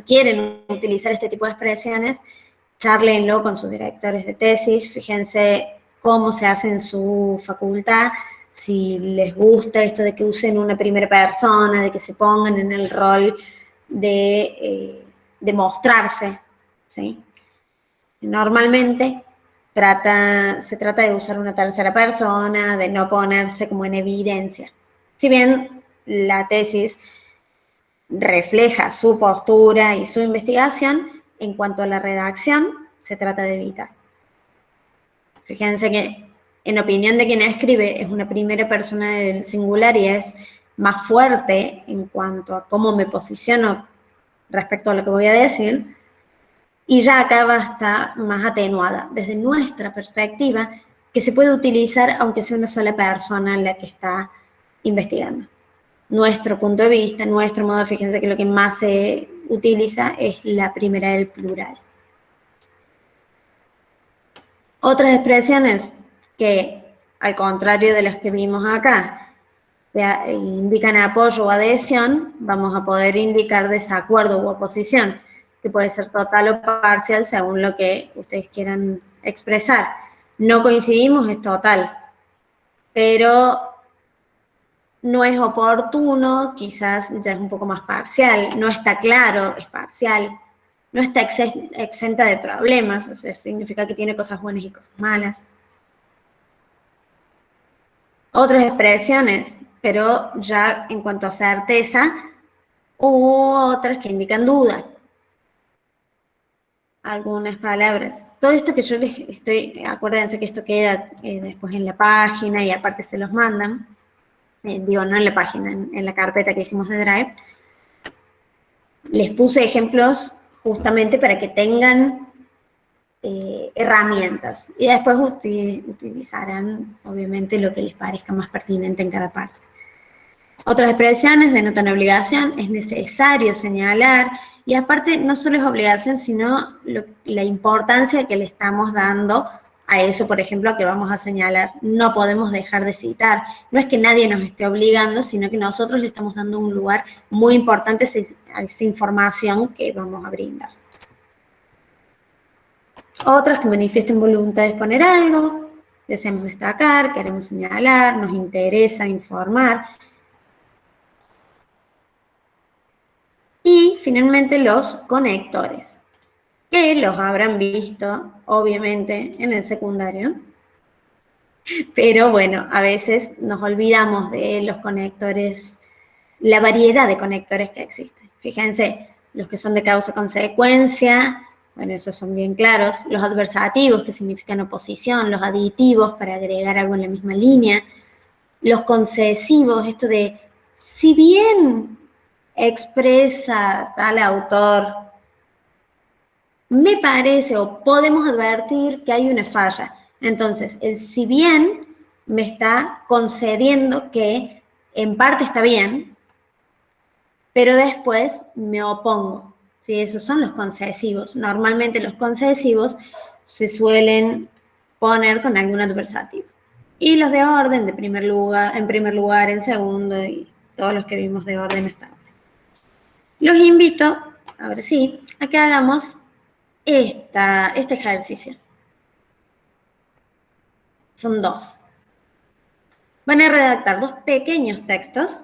quieren utilizar este tipo de expresiones, chárlenlo con sus directores de tesis, fíjense cómo se hace en su facultad, si les gusta esto de que usen una primera persona, de que se pongan en el rol de mostrarse, ¿sí? Normalmente se trata de usar una tercera persona, de no ponerse como en evidencia. Si bien la tesis refleja su postura y su investigación, en cuanto a la redacción, se trata de evitar. Fíjense que en opinión de quien escribe es una primera persona del singular y es más fuerte en cuanto a cómo me posiciono respecto a lo que voy a decir, y ya acá va a estar más atenuada desde nuestra perspectiva, que se puede utilizar aunque sea una sola persona la que está investigando. Nuestro punto de vista, nuestro modo, fíjense que lo que más se utiliza es la primera del plural. Otras expresiones que, al contrario de las que vimos acá, indican apoyo o adhesión, vamos a poder indicar desacuerdo u oposición, que puede ser total o parcial según lo que ustedes quieran expresar. No coincidimos, es total, pero no es oportuno, quizás ya es un poco más parcial, no está claro, es parcial, no está exenta de problemas, o sea, significa que tiene cosas buenas y cosas malas. Otras expresiones, pero ya en cuanto a certeza, hubo otras que indican duda. Algunas palabras. Todo esto que yo les estoy, acuérdense que esto queda después en la página y aparte se los mandan. Digo, no en la página, en la carpeta que hicimos de Drive. Les puse ejemplos justamente para que tengan herramientas y después utilizarán, obviamente, lo que les parezca más pertinente en cada parte. Otras expresiones denotan obligación, es necesario señalar, y aparte no solo es obligación, sino la importancia que le estamos dando a eso, por ejemplo, a que vamos a señalar. No podemos dejar de citar. No es que nadie nos esté obligando, sino que nosotros le estamos dando un lugar muy importante a esa información que vamos a brindar. Otras que manifiesten voluntad de exponer algo, deseamos destacar, queremos señalar, nos interesa informar. Y finalmente los conectores, que los habrán visto, obviamente, en el secundario. Pero bueno, a veces nos olvidamos de los conectores, la variedad de conectores que existen. Fíjense, los que son de causa-consecuencia, Bueno, esos son bien claros. Los adversativos, que significan oposición, los aditivos, para agregar algo en la misma línea. Los concesivos, esto de, si bien expresa tal autor, me parece o podemos advertir que hay una falla. Entonces, el si bien me está concediendo que en parte está bien, pero después me opongo. ¿Sí? Esos son los concesivos. Normalmente los concesivos se suelen poner con algún adversativo. Y los de orden, en primer lugar, en segundo, y todos los que vimos de orden hasta ahora. Los invito, ahora sí, a que hagamos este ejercicio. Son dos. Van a redactar dos pequeños textos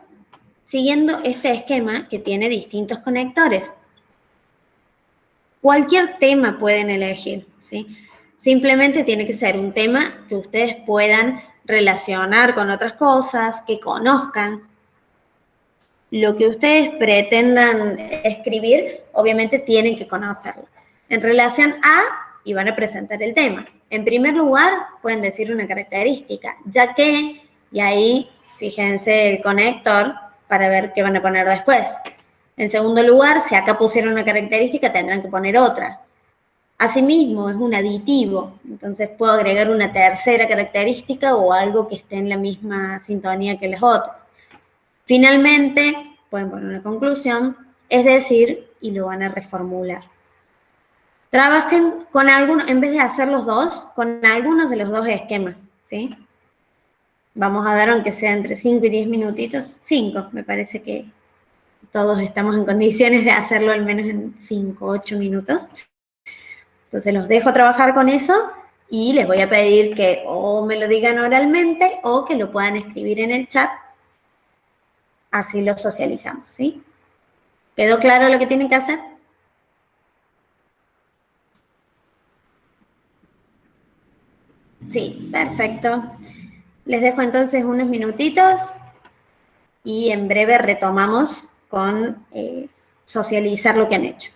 siguiendo este esquema que tiene distintos conectores. Cualquier tema pueden elegir, ¿sí? Simplemente tiene que ser un tema que ustedes puedan relacionar con otras cosas, que conozcan. Lo que ustedes pretendan escribir, obviamente tienen que conocerlo. En relación a, y van a presentar el tema. En primer lugar, pueden decir una característica, ya que, y ahí fíjense el conector para ver qué van a poner después. En segundo lugar, si acá pusieron una característica, tendrán que poner otra. Asimismo, es un aditivo, entonces puedo agregar una tercera característica o algo que esté en la misma sintonía que las otras. Finalmente, pueden poner una conclusión, es decir, y lo van a reformular. Trabajen con algunos, en vez de hacer los dos, con algunos de los dos esquemas, ¿sí? Vamos a dar, aunque sea entre 5 y 10 minutitos, 5, me parece que todos estamos en condiciones de hacerlo al menos en 5, 8 minutos. Entonces los dejo trabajar con eso y les voy a pedir que o me lo digan oralmente o que lo puedan escribir en el chat. Así lo socializamos, ¿sí? ¿Quedó claro lo que tienen que hacer? Sí, perfecto. Les dejo entonces unos minutitos y en breve retomamos con socializar lo que han hecho.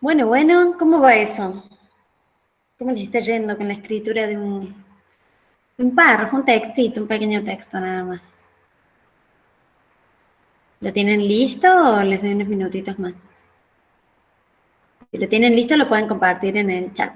Bueno, ¿cómo va eso? ¿Cómo les está yendo con la escritura de un párrafo, un textito, un pequeño texto nada más? ¿Lo tienen listo o les doy unos minutitos más? Si lo tienen listo, lo pueden compartir en el chat.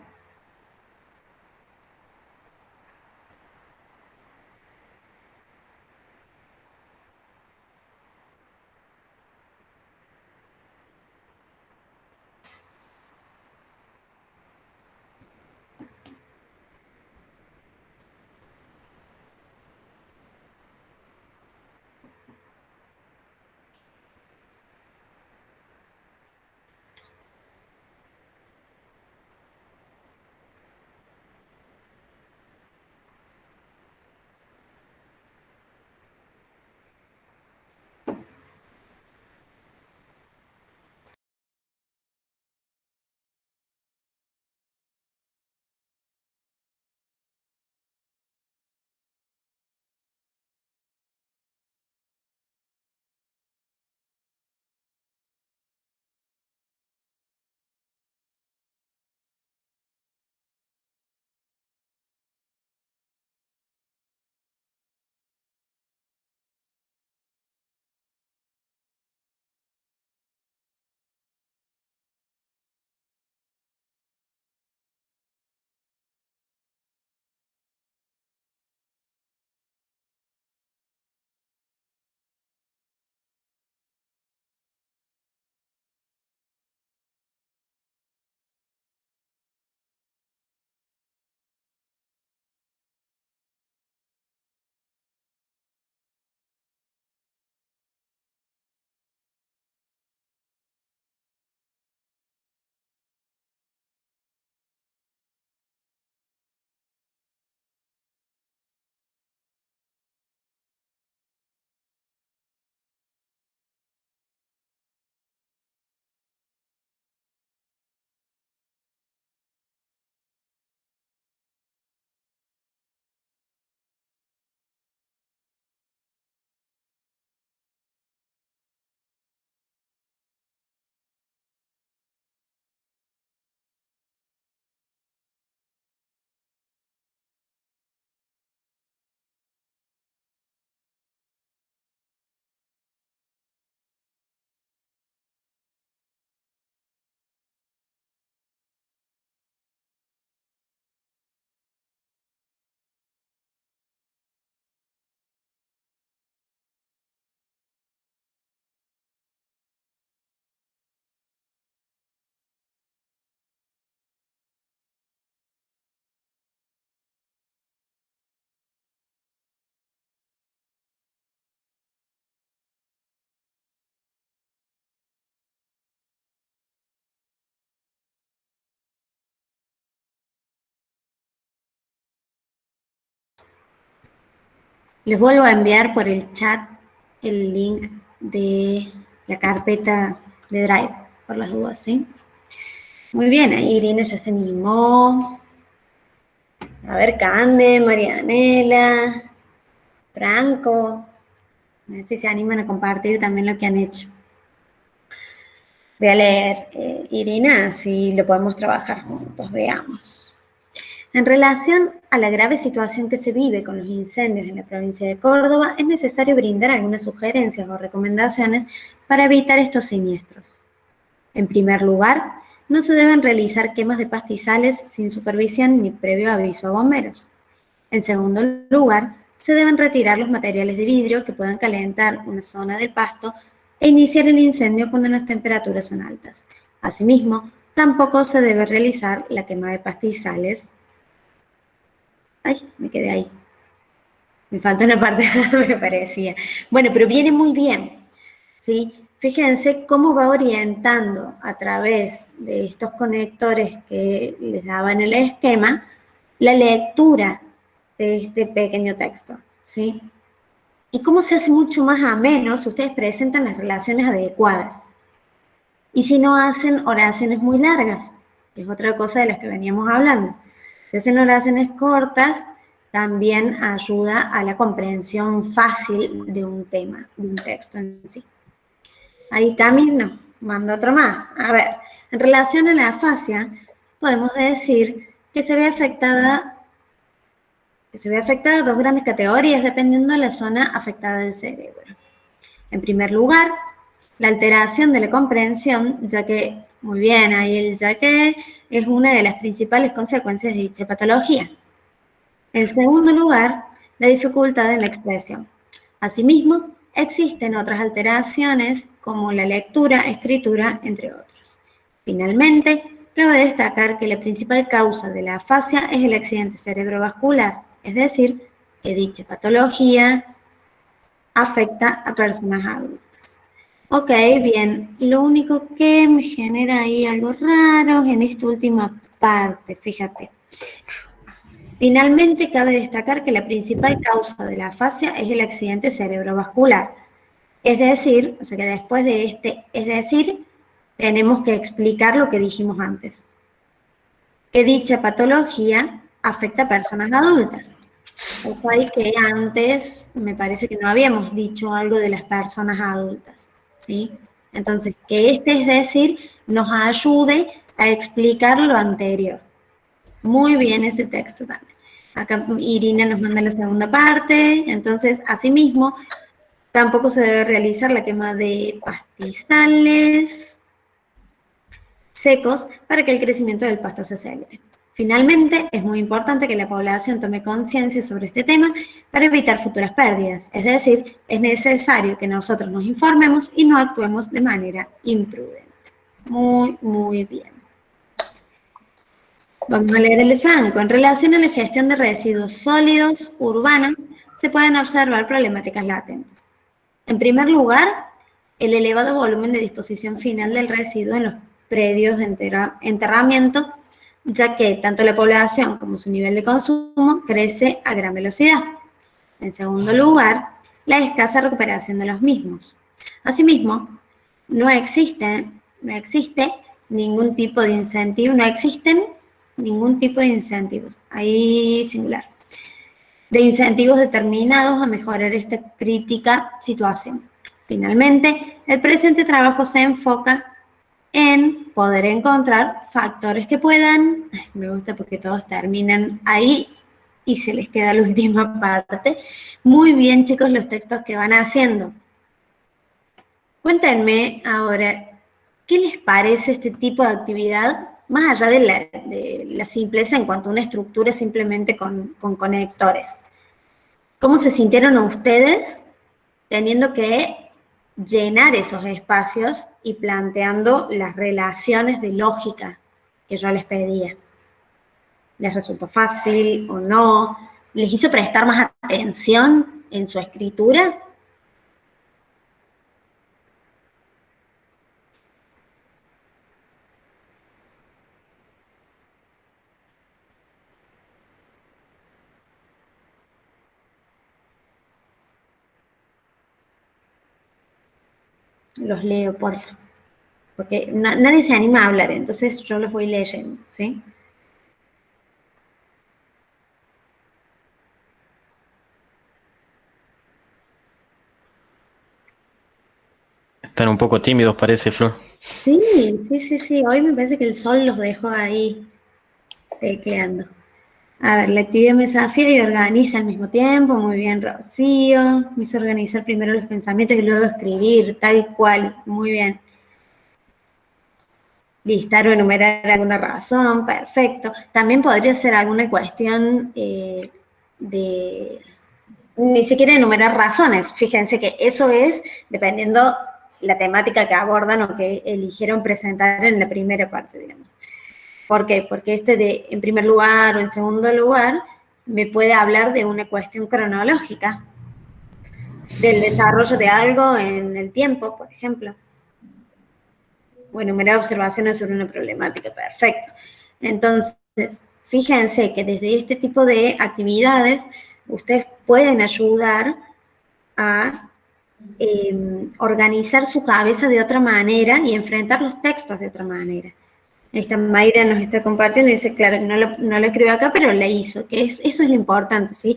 Les vuelvo a enviar por el chat el link de la carpeta de Drive, por las dudas, ¿sí? Muy bien, ahí Irina ya se animó. A ver, Cande, Marianela, Franco. A ver si se animan a compartir también lo que han hecho. Voy a leer, Irina, si lo podemos trabajar juntos, veamos. En relación a la grave situación que se vive con los incendios en la provincia de Córdoba, es necesario brindar algunas sugerencias o recomendaciones para evitar estos siniestros. En primer lugar, no se deben realizar quemas de pastizales sin supervisión ni previo aviso a bomberos. En segundo lugar, se deben retirar los materiales de vidrio que puedan calentar una zona del pasto e iniciar el incendio cuando las temperaturas son altas. Asimismo, tampoco se debe realizar la quema de pastizales. Ay, me quedé ahí. Me falta una parte, me parecía. Bueno, pero viene muy bien, ¿sí? Fíjense cómo va orientando a través de estos conectores que les daba en el esquema la lectura de este pequeño texto, ¿sí? Y cómo se hace mucho más ameno si ustedes presentan las relaciones adecuadas. Y si no hacen oraciones muy largas, que es otra cosa de las que veníamos hablando. Si hacen oraciones cortas, también ayuda a la comprensión fácil de un tema, de un texto en sí. Ahí Cami no, mando otro más. A ver, En relación a la afasia, podemos decir que se ve afectada a dos grandes categorías dependiendo de la zona afectada del cerebro. En primer lugar, la alteración de la comprensión, ya que, muy bien, ahí el ya que es una de las principales consecuencias de dicha patología. En segundo lugar, la dificultad en la expresión. Asimismo, existen otras alteraciones como la lectura, escritura, entre otros. Finalmente, cabe destacar que la principal causa de la afasia es el accidente cerebrovascular, es decir, que dicha patología afecta a personas adultas. Ok, bien, lo único que me genera ahí algo raro en esta última parte, fíjate. Finalmente, cabe destacar que la principal causa de la afasia es el accidente cerebrovascular. Es decir, o sea que después de tenemos que explicar lo que dijimos antes. Que dicha patología afecta a personas adultas. Ojo ahí que antes me parece que no habíamos dicho algo de las personas adultas, ¿sí? Entonces, que es decir, nos ayude a explicar lo anterior. Muy bien ese texto también. Acá Irina nos manda la segunda parte, entonces, asimismo, tampoco se debe realizar la quema de pastizales secos para que el crecimiento del pasto se acelere. Finalmente, es muy importante que la población tome conciencia sobre este tema para evitar futuras pérdidas. Es decir, es necesario que nosotros nos informemos y no actuemos de manera imprudente. Muy, muy bien. Vamos a leer el de Franco. En relación a la gestión de residuos sólidos urbanos, se pueden observar problemáticas latentes. En primer lugar, el elevado volumen de disposición final del residuo en los predios de enterramiento, ya que tanto la población como su nivel de consumo crece a gran velocidad. En segundo lugar, la escasa recuperación de los mismos. Asimismo, no existe ningún tipo de incentivo, no existen ningún tipo de incentivos, ahí singular, de incentivos determinados a mejorar esta crítica situación. Finalmente, el presente trabajo se enfoca en poder encontrar factores que puedan, me gusta porque todos terminan ahí y se les queda la última parte. Muy bien, chicos, los textos que van haciendo. Cuéntenme ahora, ¿qué les parece este tipo de actividad? Más allá de la simpleza en cuanto a una estructura simplemente con conectores. ¿Cómo se sintieron ustedes teniendo que llenar esos espacios y planteando las relaciones de lógica que yo les pedía? ¿Les resultó fácil o no? ¿Les hizo prestar más atención en su escritura? Los leo, porfa. Porque nadie se anima a hablar, entonces yo los voy leyendo, ¿sí? Están un poco tímidos, parece, Flor. Sí. Hoy me parece que el sol los dejó ahí tecleando. A ver, la actividad me desafía y organiza al mismo tiempo. Muy bien, Rocío. Me hizo organizar primero los pensamientos y luego escribir, tal cual. Muy bien. Listar o enumerar alguna razón, perfecto. También podría ser alguna cuestión ni siquiera enumerar razones. Fíjense que eso es dependiendo la temática que abordan o que eligieron presentar en la primera parte, digamos. ¿Por qué? Porque en primer lugar o en segundo lugar me puede hablar de una cuestión cronológica, del desarrollo de algo en el tiempo, por ejemplo. O enumerar observaciones sobre una problemática, perfecto. Entonces, fíjense que desde este tipo de actividades ustedes pueden ayudar a organizar su cabeza de otra manera y enfrentar los textos de otra manera. Esta Mayra nos está compartiendo y dice, claro, no lo escribió acá, pero la hizo, que eso es lo importante, ¿sí?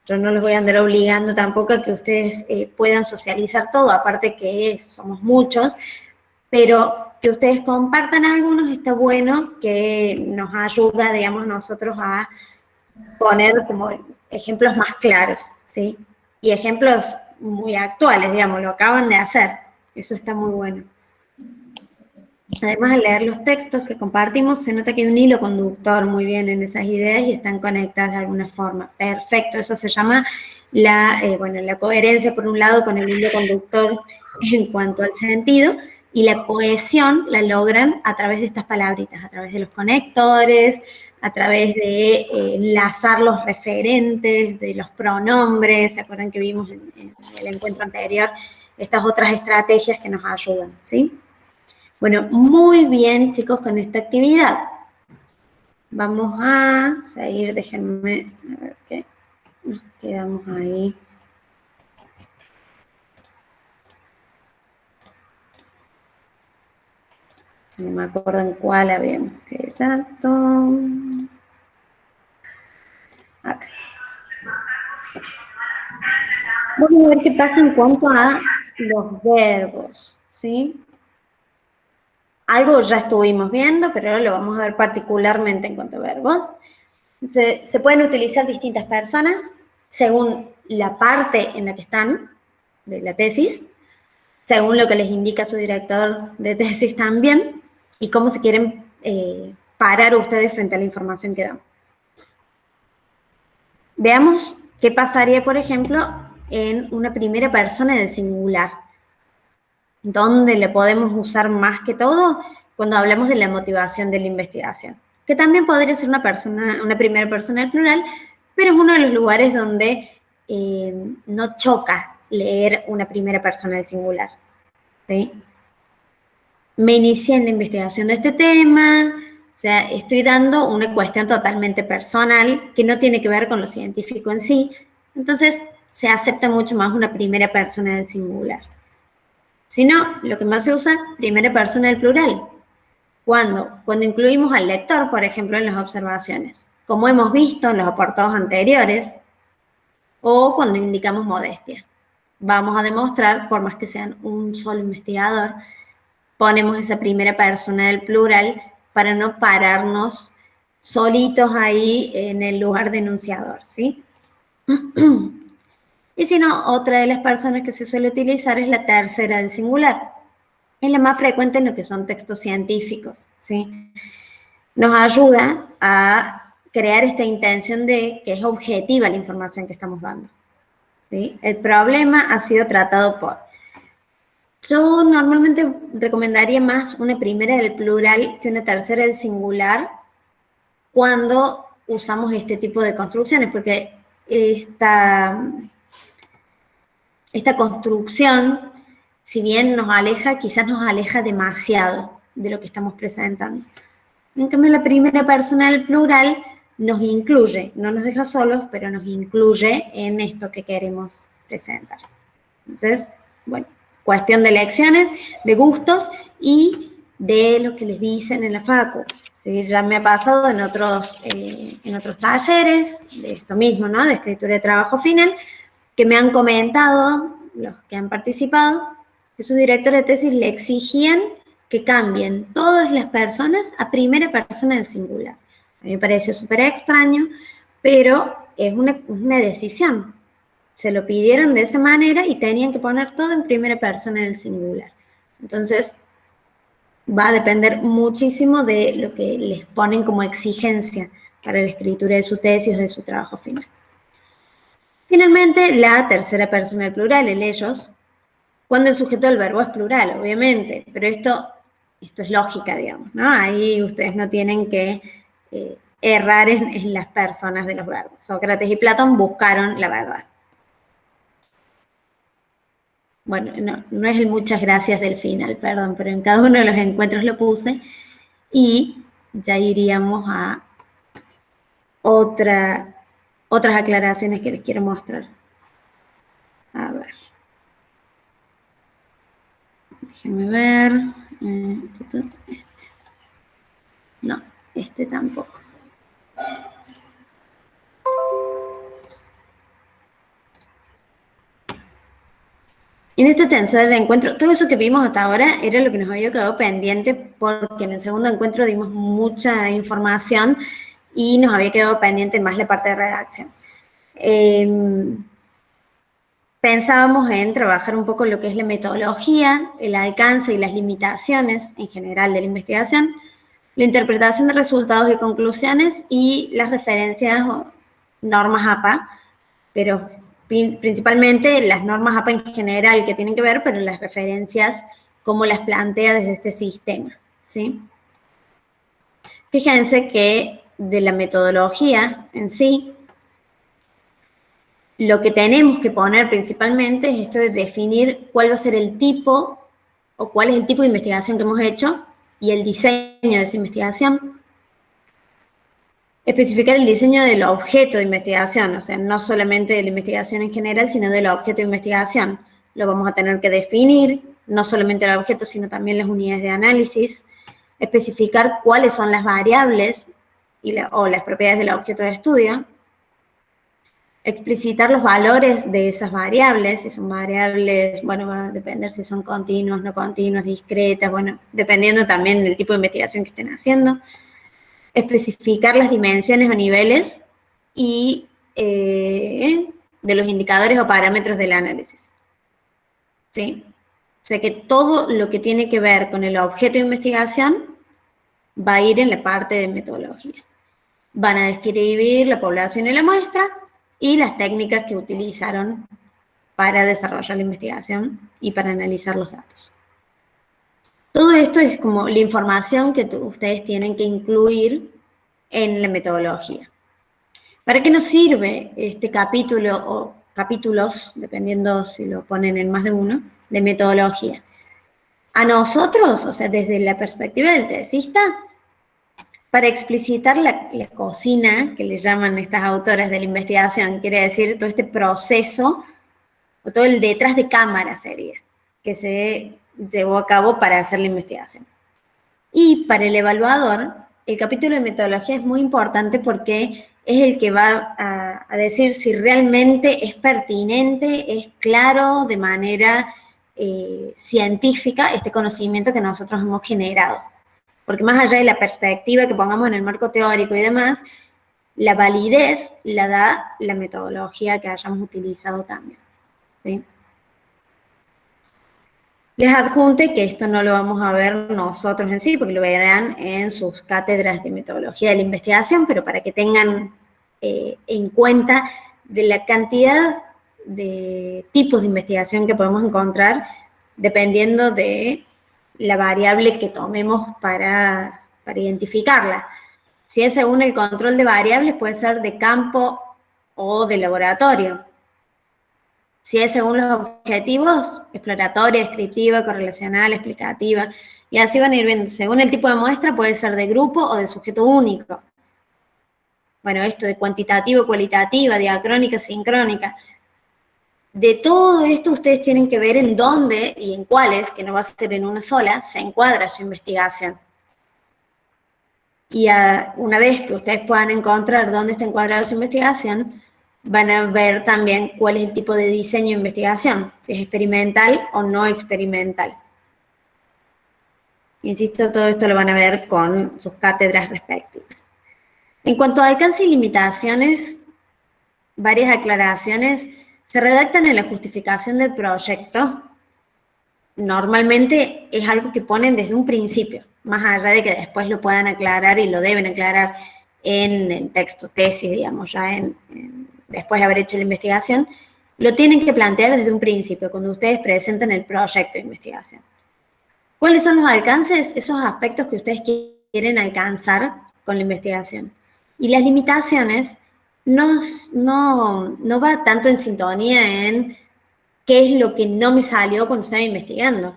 Yo no los voy a andar obligando tampoco a que ustedes puedan socializar todo, aparte que somos muchos, pero que ustedes compartan algunos, está bueno, que nos ayuda, digamos, nosotros a poner como ejemplos más claros, ¿sí? Y ejemplos muy actuales, digamos, lo acaban de hacer. Eso está muy bueno. Además, al leer los textos que compartimos, se nota que hay un hilo conductor muy bien en esas ideas y están conectadas de alguna forma. Perfecto, eso se llama la coherencia, por un lado, con el hilo conductor en cuanto al sentido, y la cohesión la logran a través de estas palabritas, a través de los conectores, a través de enlazar los referentes, de los pronombres. ¿Se acuerdan que vimos en el encuentro anterior estas otras estrategias que nos ayudan, ¿sí? Bueno, muy bien, chicos, con esta actividad. Vamos a seguir, déjenme a ver qué nos quedamos ahí. No me acuerdo en cuál habíamos quedado. Acá. Vamos a ver qué pasa en cuanto a los verbos, ¿sí? Algo ya estuvimos viendo, pero ahora lo vamos a ver particularmente en cuanto a verbos. Se pueden utilizar distintas personas según la parte en la que están de la tesis, según lo que les indica su director de tesis también, y cómo se quieren parar ustedes frente a la información que dan. Veamos qué pasaría, por ejemplo, en una primera persona del singular. ¿Dónde le podemos usar más que todo? Cuando hablamos de la motivación de la investigación, que también podría ser una primera persona del plural, pero es uno de los lugares donde no choca leer una primera persona del singular, ¿sí? Me inicié en la investigación de este tema, o sea, estoy dando una cuestión totalmente personal que no tiene que ver con lo científico en sí, entonces se acepta mucho más una primera persona del singular. Si no, lo que más se usa, primera persona del plural. Cuando incluimos al lector, por ejemplo, en las observaciones, como hemos visto en los apartados anteriores, o cuando indicamos modestia. Vamos a demostrar, por más que sean un solo investigador, ponemos esa primera persona del plural para no pararnos solitos ahí en el lugar de enunciador, ¿sí? Y si no, otra de las personas que se suele utilizar es la tercera del singular. Es la más frecuente en lo que son textos científicos, ¿sí? Nos ayuda a crear esta intención de que es objetiva la información que estamos dando, ¿sí? El problema ha sido tratado por... Yo normalmente recomendaría más una primera del plural que una tercera del singular cuando usamos este tipo de construcciones, porque esta construcción, si bien nos aleja, quizás nos aleja demasiado de lo que estamos presentando. En cambio, la primera persona del plural nos incluye, no nos deja solos, pero nos incluye en esto que queremos presentar. Entonces, bueno, cuestión de elecciones, de gustos y de lo que les dicen en la facu. ¿Sí? Ya me ha pasado en otros talleres de esto mismo, ¿no? De escritura de trabajo final, que me han comentado, los que han participado, que sus directores de tesis le exigían que cambien todas las personas a primera persona en singular. A mí me pareció súper extraño, pero es una decisión. Se lo pidieron de esa manera y tenían que poner todo en primera persona en el singular. Entonces, va a depender muchísimo de lo que les ponen como exigencia para la escritura de su tesis o de su trabajo final. Finalmente, la tercera persona del plural, el ellos, cuando el sujeto del verbo es plural, obviamente, pero esto es lógica, digamos, ¿no? Ahí ustedes no tienen que errar en las personas de los verbos. Sócrates y Platón buscaron la verdad. Bueno, no es el muchas gracias del final, perdón, pero en cada uno de los encuentros lo puse y ya iríamos a otras aclaraciones que les quiero mostrar. A ver. Déjenme ver. No, este tampoco. En este tercer encuentro, todo eso que vimos hasta ahora era lo que nos había quedado pendiente porque en el segundo encuentro dimos mucha información y nos había quedado pendiente más la parte de redacción. Pensábamos en trabajar un poco lo que es la metodología, el alcance y las limitaciones en general de la investigación, la interpretación de resultados y conclusiones y las referencias o normas APA, pero principalmente las normas APA en general que tienen que ver, pero las referencias como las plantea desde este sistema, ¿sí? Fíjense que de la metodología en sí, lo que tenemos que poner principalmente es esto de definir cuál va a ser el tipo o cuál es el tipo de investigación que hemos hecho y el diseño de esa investigación. Especificar el diseño del objeto de investigación, o sea, no solamente de la investigación en general, sino del objeto de investigación. Lo vamos a tener que definir, no solamente el objeto, sino también las unidades de análisis. Especificar cuáles son las variables o las propiedades del objeto de estudio. Explicitar los valores de esas variables, si son variables, bueno, va a depender si son continuas, no continuas, discretas, bueno, dependiendo también del tipo de investigación que estén haciendo. Especificar las dimensiones o niveles y de los indicadores o parámetros del análisis. ¿Sí? O sea que todo lo que tiene que ver con el objeto de investigación va a ir en la parte de metodología. Van a describir la población y la muestra y las técnicas que utilizaron para desarrollar la investigación y para analizar los datos. Todo esto es como la información que ustedes tienen que incluir en la metodología. ¿Para qué nos sirve este capítulo o capítulos, dependiendo si lo ponen en más de uno, de metodología? A nosotros, o sea, desde la perspectiva del tesista, para explicitar la cocina, que le llaman estas autoras de la investigación, quiere decir todo este proceso, o todo el detrás de cámara sería, que se llevó a cabo para hacer la investigación. Y para el evaluador, el capítulo de metodología es muy importante porque es el que va a decir si realmente es pertinente, es claro de manera científica este conocimiento que nosotros hemos generado. Porque más allá de la perspectiva que pongamos en el marco teórico y demás, la validez la da la metodología que hayamos utilizado también. ¿Sí? Les adjunte que esto no lo vamos a ver nosotros en sí, porque lo verán en sus cátedras de metodología de la investigación, pero para que tengan en cuenta de la cantidad de tipos de investigación que podemos encontrar dependiendo de la variable que tomemos para identificarla. Si es según el control de variables, puede ser de campo o de laboratorio. Si es según los objetivos, exploratoria, descriptiva, correlacional, explicativa, y así van a ir viendo. Según el tipo de muestra, puede ser de grupo o de sujeto único. Bueno, esto de cuantitativo, cualitativa, diacrónica, sincrónica. De todo esto ustedes tienen que ver en dónde y en cuáles, que no va a ser en una sola, se encuadra su investigación. Y una vez que ustedes puedan encontrar dónde está encuadrada su investigación, van a ver también cuál es el tipo de diseño de investigación, si es experimental o no experimental. Insisto, todo esto lo van a ver con sus cátedras respectivas. En cuanto a alcance y limitaciones, varias aclaraciones se redactan en la justificación del proyecto. Normalmente es algo que ponen desde un principio, más allá de que después lo puedan aclarar y lo deben aclarar en el texto tesis, digamos, ya después de haber hecho la investigación, lo tienen que plantear desde un principio, cuando ustedes presentan el proyecto de investigación. ¿Cuáles son los alcances? Esos aspectos que ustedes quieren alcanzar con la investigación. Y las limitaciones no va tanto en sintonía en qué es lo que no me salió cuando estaba investigando,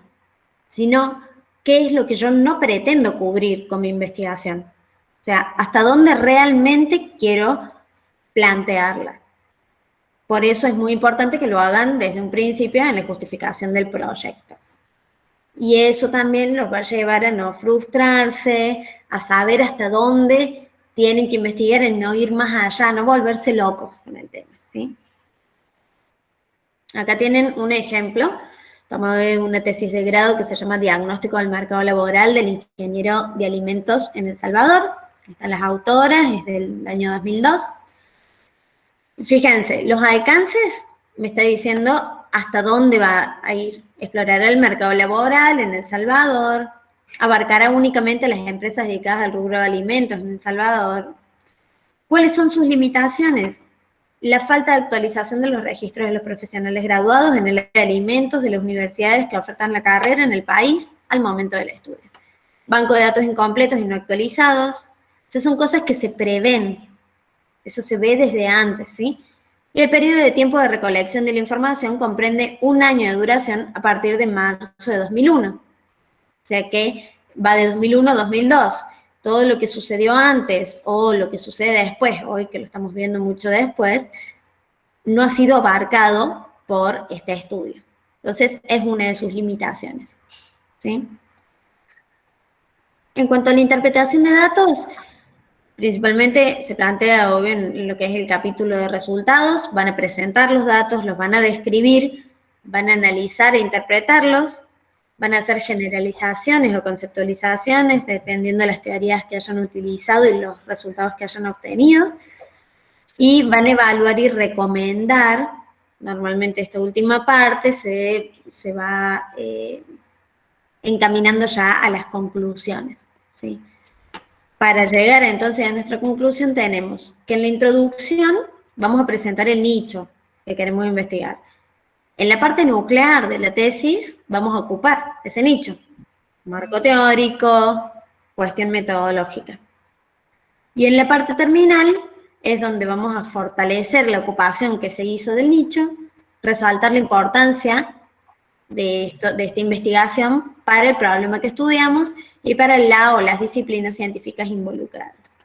sino qué es lo que yo no pretendo cubrir con mi investigación. O sea, hasta dónde realmente quiero plantearla. Por eso es muy importante que lo hagan desde un principio en la justificación del proyecto. Y eso también los va a llevar a no frustrarse, a saber hasta dónde tienen que investigar, en no ir más allá, no volverse locos con el tema, ¿sí? Acá tienen un ejemplo tomado de una tesis de grado que se llama Diagnóstico del Mercado Laboral del Ingeniero de Alimentos en El Salvador. Están las autoras, es del año 2002. Fíjense, los alcances me está diciendo hasta dónde va a ir. Explorará el mercado laboral en El Salvador, abarcará únicamente las empresas dedicadas al rubro de alimentos en El Salvador. ¿Cuáles son sus limitaciones? La falta de actualización de los registros de los profesionales graduados en el área de alimentos de las universidades que ofertan la carrera en el país al momento del estudio. Banco de datos incompletos y no actualizados. Esas son cosas que se prevén. Eso se ve desde antes, ¿sí? Y el periodo de tiempo de recolección de la información comprende 1 año de duración a partir de marzo de 2001. O sea que va de 2001 a 2002. Todo lo que sucedió antes o lo que sucede después, hoy que lo estamos viendo mucho después, no ha sido abarcado por este estudio. Entonces, es una de sus limitaciones, ¿sí? En cuanto a la interpretación de datos, principalmente se plantea, obvio, en lo que es el capítulo de resultados, van a presentar los datos, los van a describir, van a analizar e interpretarlos, van a hacer generalizaciones o conceptualizaciones dependiendo de las teorías que hayan utilizado y los resultados que hayan obtenido, y van a evaluar y recomendar. Normalmente esta última parte se va encaminando ya a las conclusiones, ¿sí? Para llegar entonces a nuestra conclusión tenemos que en la introducción vamos a presentar el nicho que queremos investigar. En la parte nuclear de la tesis vamos a ocupar ese nicho. Marco teórico, cuestión metodológica. Y en la parte terminal es donde vamos a fortalecer la ocupación que se hizo del nicho, resaltar la importancia de esta investigación para el problema que estudiamos y para la o las disciplinas científicas involucradas.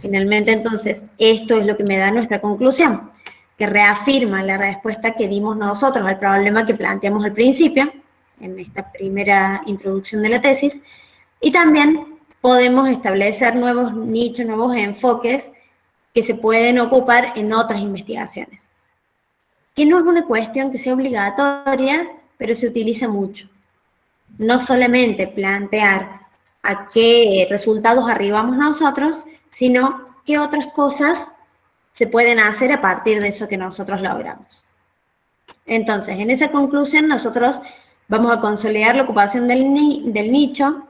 Finalmente, entonces, esto es lo que me da nuestra conclusión, que reafirma la respuesta que dimos nosotros al problema que planteamos al principio, en esta primera introducción de la tesis, y también podemos establecer nuevos nichos, nuevos enfoques que se pueden ocupar en otras investigaciones. Que no es una cuestión que sea obligatoria, pero se utiliza mucho. No solamente plantear a qué resultados arribamos nosotros, sino qué otras cosas se pueden hacer a partir de eso que nosotros logramos. Entonces, en esa conclusión nosotros vamos a consolidar la ocupación del nicho,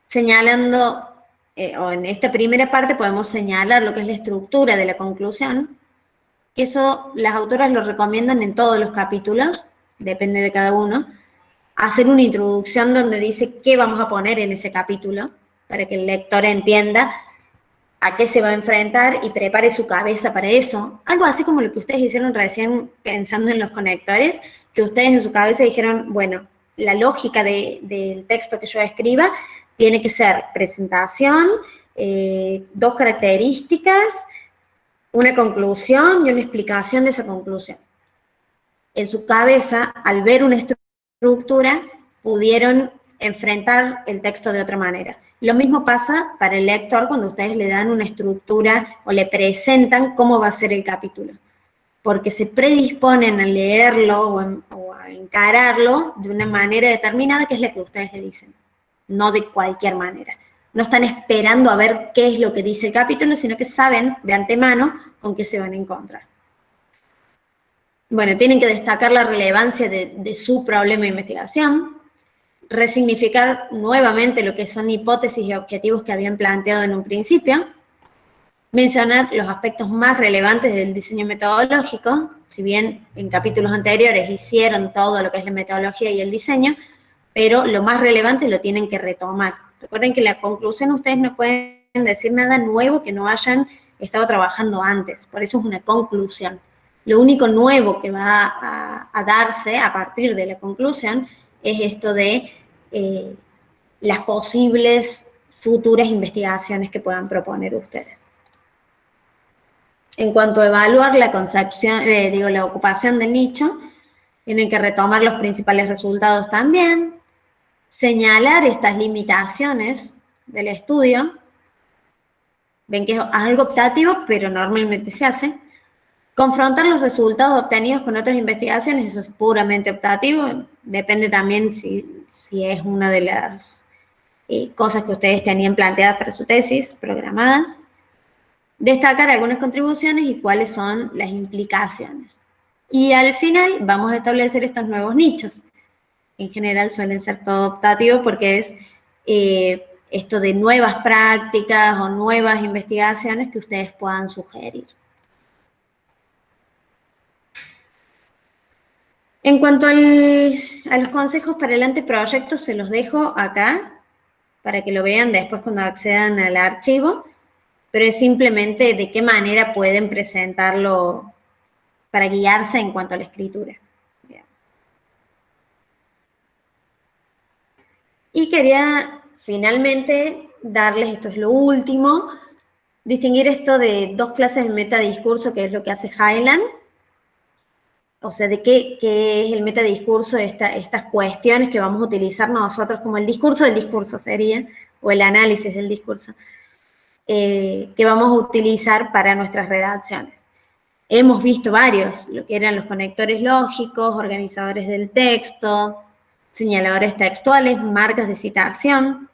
señalando, o en esta primera parte podemos señalar lo que es la estructura de la conclusión, que eso las autoras lo recomiendan en todos los capítulos, depende de cada uno, hacer una introducción donde dice qué vamos a poner en ese capítulo, para que el lector entienda a qué se va a enfrentar y prepare su cabeza para eso. Algo así como lo que ustedes hicieron recién pensando en los conectores, que ustedes en su cabeza dijeron, bueno, la lógica del texto que yo escriba tiene que ser presentación, 2 características, una conclusión y una explicación de esa conclusión. En su cabeza, al ver una estructura, pudieron enfrentar el texto de otra manera. Lo mismo pasa para el lector cuando ustedes le dan una estructura o le presentan cómo va a ser el capítulo, porque se predisponen a leerlo o a encararlo de una manera determinada que es la que ustedes le dicen, no de cualquier manera. No están esperando a ver qué es lo que dice el capítulo, sino que saben de antemano con qué se van a encontrar. Bueno, tienen que destacar la relevancia de su problema de investigación, resignificar nuevamente lo que son hipótesis y objetivos que habían planteado en un principio, mencionar los aspectos más relevantes del diseño metodológico, si bien en capítulos anteriores hicieron todo lo que es la metodología y el diseño, pero lo más relevante lo tienen que retomar. Recuerden que en la conclusión ustedes no pueden decir nada nuevo que no hayan estado trabajando antes, por eso es una conclusión. Lo único nuevo que va a darse a partir de la conclusión es esto de las posibles futuras investigaciones que puedan proponer ustedes. En cuanto a evaluar la concepción, la ocupación del nicho, tienen que retomar los principales resultados también, señalar estas limitaciones del estudio. Ven que es algo optativo, pero normalmente se hace. Confrontar los resultados obtenidos con otras investigaciones, eso es puramente optativo, depende también si es una de las cosas que ustedes tenían planteadas para su tesis, programadas. Destacar algunas contribuciones y cuáles son las implicaciones. Y al final vamos a establecer estos nuevos nichos. En general suelen ser todo optativo porque es esto de nuevas prácticas o nuevas investigaciones que ustedes puedan sugerir. En cuanto a los consejos para el anteproyecto, se los dejo acá para que lo vean después cuando accedan al archivo, pero es simplemente de qué manera pueden presentarlo para guiarse en cuanto a la escritura. Bien. Y quería finalmente darles, esto es lo último, distinguir esto de dos clases de metadiscurso, que es lo que hace Hyland. O sea, de qué es el metadiscurso, estas cuestiones que vamos a utilizar nosotros como el discurso del discurso sería, o el análisis del discurso, que vamos a utilizar para nuestras redacciones. Hemos visto varios, lo que eran los conectores lógicos, organizadores del texto, señaladores textuales, marcas de citación,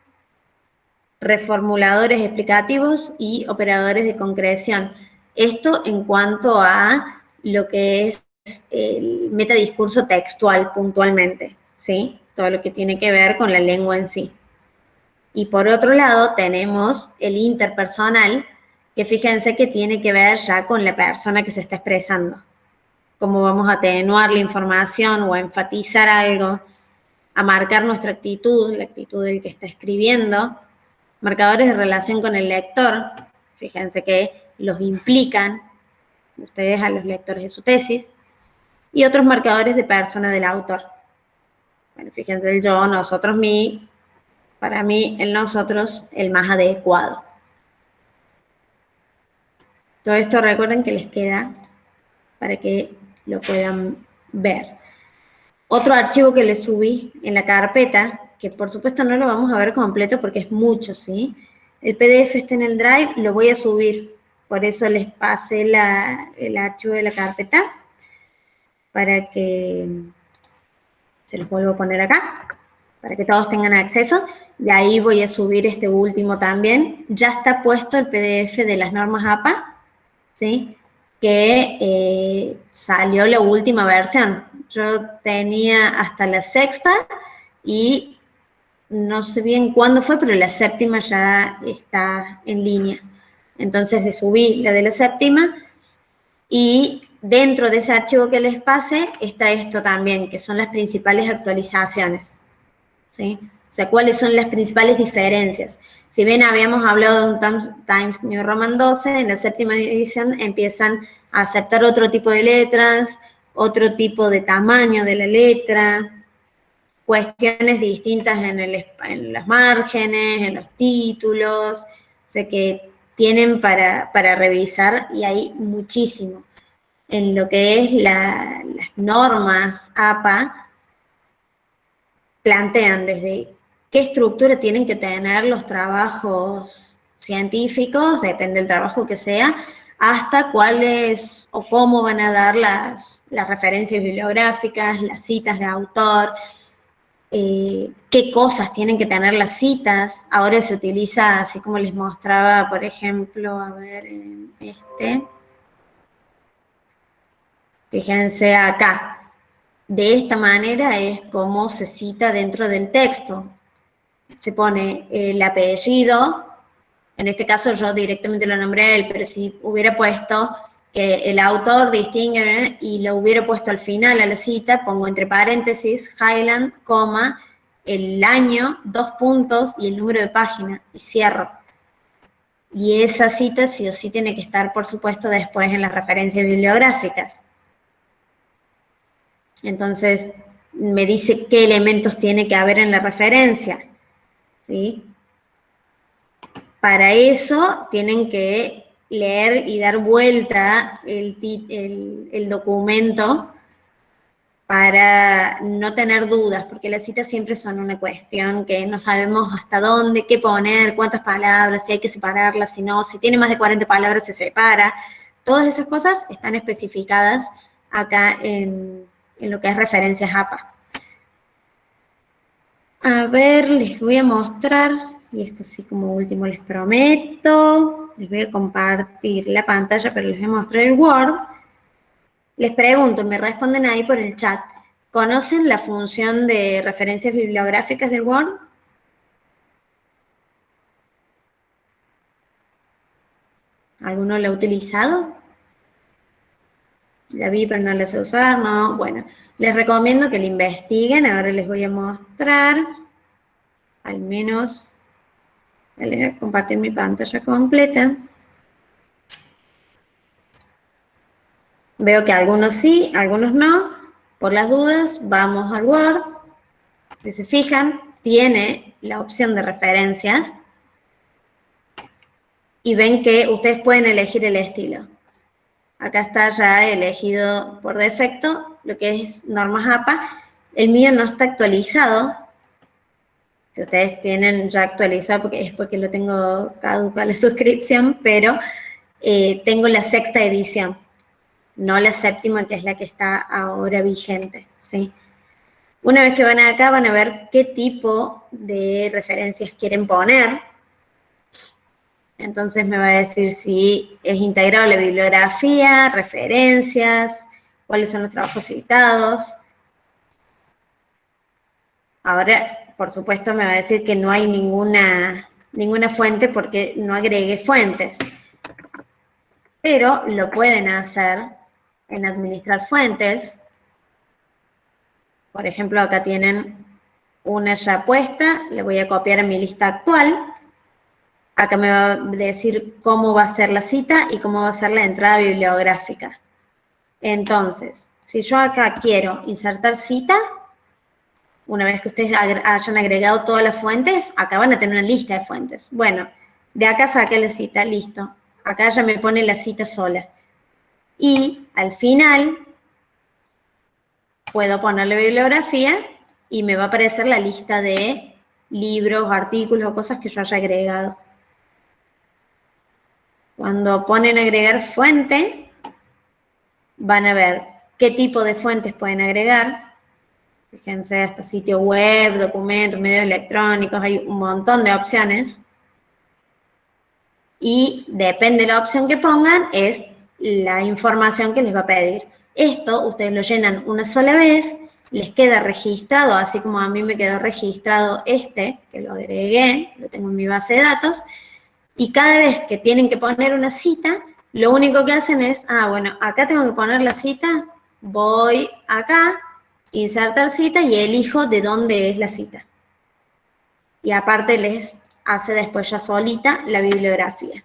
reformuladores explicativos y operadores de concreción. Esto en cuanto a lo que es el metadiscurso textual puntualmente, ¿sí? Todo lo que tiene que ver con la lengua en sí. Y por otro lado tenemos el interpersonal, que fíjense que tiene que ver ya con la persona que se está expresando. Cómo vamos a atenuar la información o a enfatizar algo, a marcar nuestra actitud, la actitud del que está escribiendo. Marcadores de relación con el lector, fíjense que los implican ustedes a los lectores de su tesis. Y otros marcadores de persona del autor. Bueno, fíjense el yo, nosotros, mi, para mí, el nosotros, el más adecuado. Todo esto recuerden que les queda para que lo puedan ver. Otro archivo que les subí en la carpeta, que por supuesto no lo vamos a ver completo porque es mucho, ¿sí? El PDF está en el Drive, lo voy a subir, por eso les pasé el archivo de la carpeta, para que se los vuelvo a poner acá, para que todos tengan acceso. De ahí voy a subir este último también. Ya está puesto el PDF de las normas APA, ¿sí? Que salió la última versión. Yo tenía hasta la sexta y no sé bien cuándo fue, pero la séptima ya está en línea. Entonces le subí la de la séptima y dentro de ese archivo que les pase está esto también, que son las principales actualizaciones, ¿sí? O sea, cuáles son las principales diferencias. Si bien habíamos hablado de un Times New Roman 12, en la séptima edición empiezan a aceptar otro tipo de letras, otro tipo de tamaño de la letra, cuestiones distintas en los márgenes, en los títulos, o sea que tienen para revisar y hay muchísimo. En lo que es las normas APA, plantean desde qué estructura tienen que tener los trabajos científicos, depende del trabajo que sea, hasta cuáles o cómo van a dar las referencias bibliográficas, las citas de autor, qué cosas tienen que tener las citas. Ahora se utiliza, así como les mostraba, por ejemplo, a ver, en fíjense acá. De esta manera es como se cita dentro del texto. Se pone el apellido, en este caso yo directamente lo nombré a él, pero si hubiera puesto que el autor distingue y lo hubiera puesto al final a la cita, pongo entre paréntesis, Hyland, coma, el año, 2 puntos y el número de página, y cierro. Y esa cita sí o sí tiene que estar, por supuesto, después en las referencias bibliográficas. Entonces, me dice qué elementos tiene que haber en la referencia, ¿sí? Para eso tienen que leer y dar vuelta el documento para no tener dudas, porque las citas siempre son una cuestión que no sabemos hasta dónde, qué poner, cuántas palabras, si hay que separarlas, si no, si tiene más de 40 palabras se separa, todas esas cosas están especificadas acá en lo que es referencias APA. A ver, les voy a mostrar, y esto sí como último les prometo, les voy a compartir la pantalla, pero les voy a mostrar el Word. Les pregunto, me responden ahí por el chat, ¿conocen la función de referencias bibliográficas del Word? ¿Alguno la ha utilizado? La vi, pero no la sé usar, no. Bueno, les recomiendo que la investiguen. Ahora les voy a mostrar. Al menos, les voy a compartir mi pantalla completa. Veo que algunos sí, algunos no. Por las dudas, vamos al Word. Si se fijan, tiene la opción de referencias. Y ven que ustedes pueden elegir el estilo. Acá está ya elegido por defecto lo que es normas APA. El mío no está actualizado. Si ustedes tienen ya actualizado, porque es porque lo tengo caduca la suscripción, pero tengo la 6ª edición, no la 7ª, que es la que está ahora vigente, ¿sí? Una vez que van acá, van a ver qué tipo de referencias quieren poner. Entonces me va a decir si es integrado la bibliografía, referencias, cuáles son los trabajos citados. Ahora, por supuesto, me va a decir que no hay ninguna fuente porque no agregué fuentes. Pero lo pueden hacer en administrar fuentes. Por ejemplo, acá tienen una ya puesta, le voy a copiar a mi lista actual. Acá me va a decir cómo va a ser la cita y cómo va a ser la entrada bibliográfica. Entonces, si yo acá quiero insertar cita, una vez que ustedes hayan agregado todas las fuentes, acá van a tener una lista de fuentes. Bueno, de acá saqué la cita, listo. Acá ya me pone la cita sola. Y al final puedo ponerle bibliografía y me va a aparecer la lista de libros, artículos o cosas que yo haya agregado. Cuando ponen agregar fuente, van a ver qué tipo de fuentes pueden agregar. Fíjense, hasta sitio web, documentos, medios electrónicos, hay un montón de opciones. Y depende de la opción que pongan, es la información que les va a pedir. Esto ustedes lo llenan una sola vez, les queda registrado, así como a mí me quedó registrado que lo agregué, lo tengo en mi base de datos, y cada vez que tienen que poner una cita, lo único que hacen es, bueno, acá tengo que poner la cita, voy acá, insertar cita y elijo de dónde es la cita. Y aparte les hace después ya solita la bibliografía.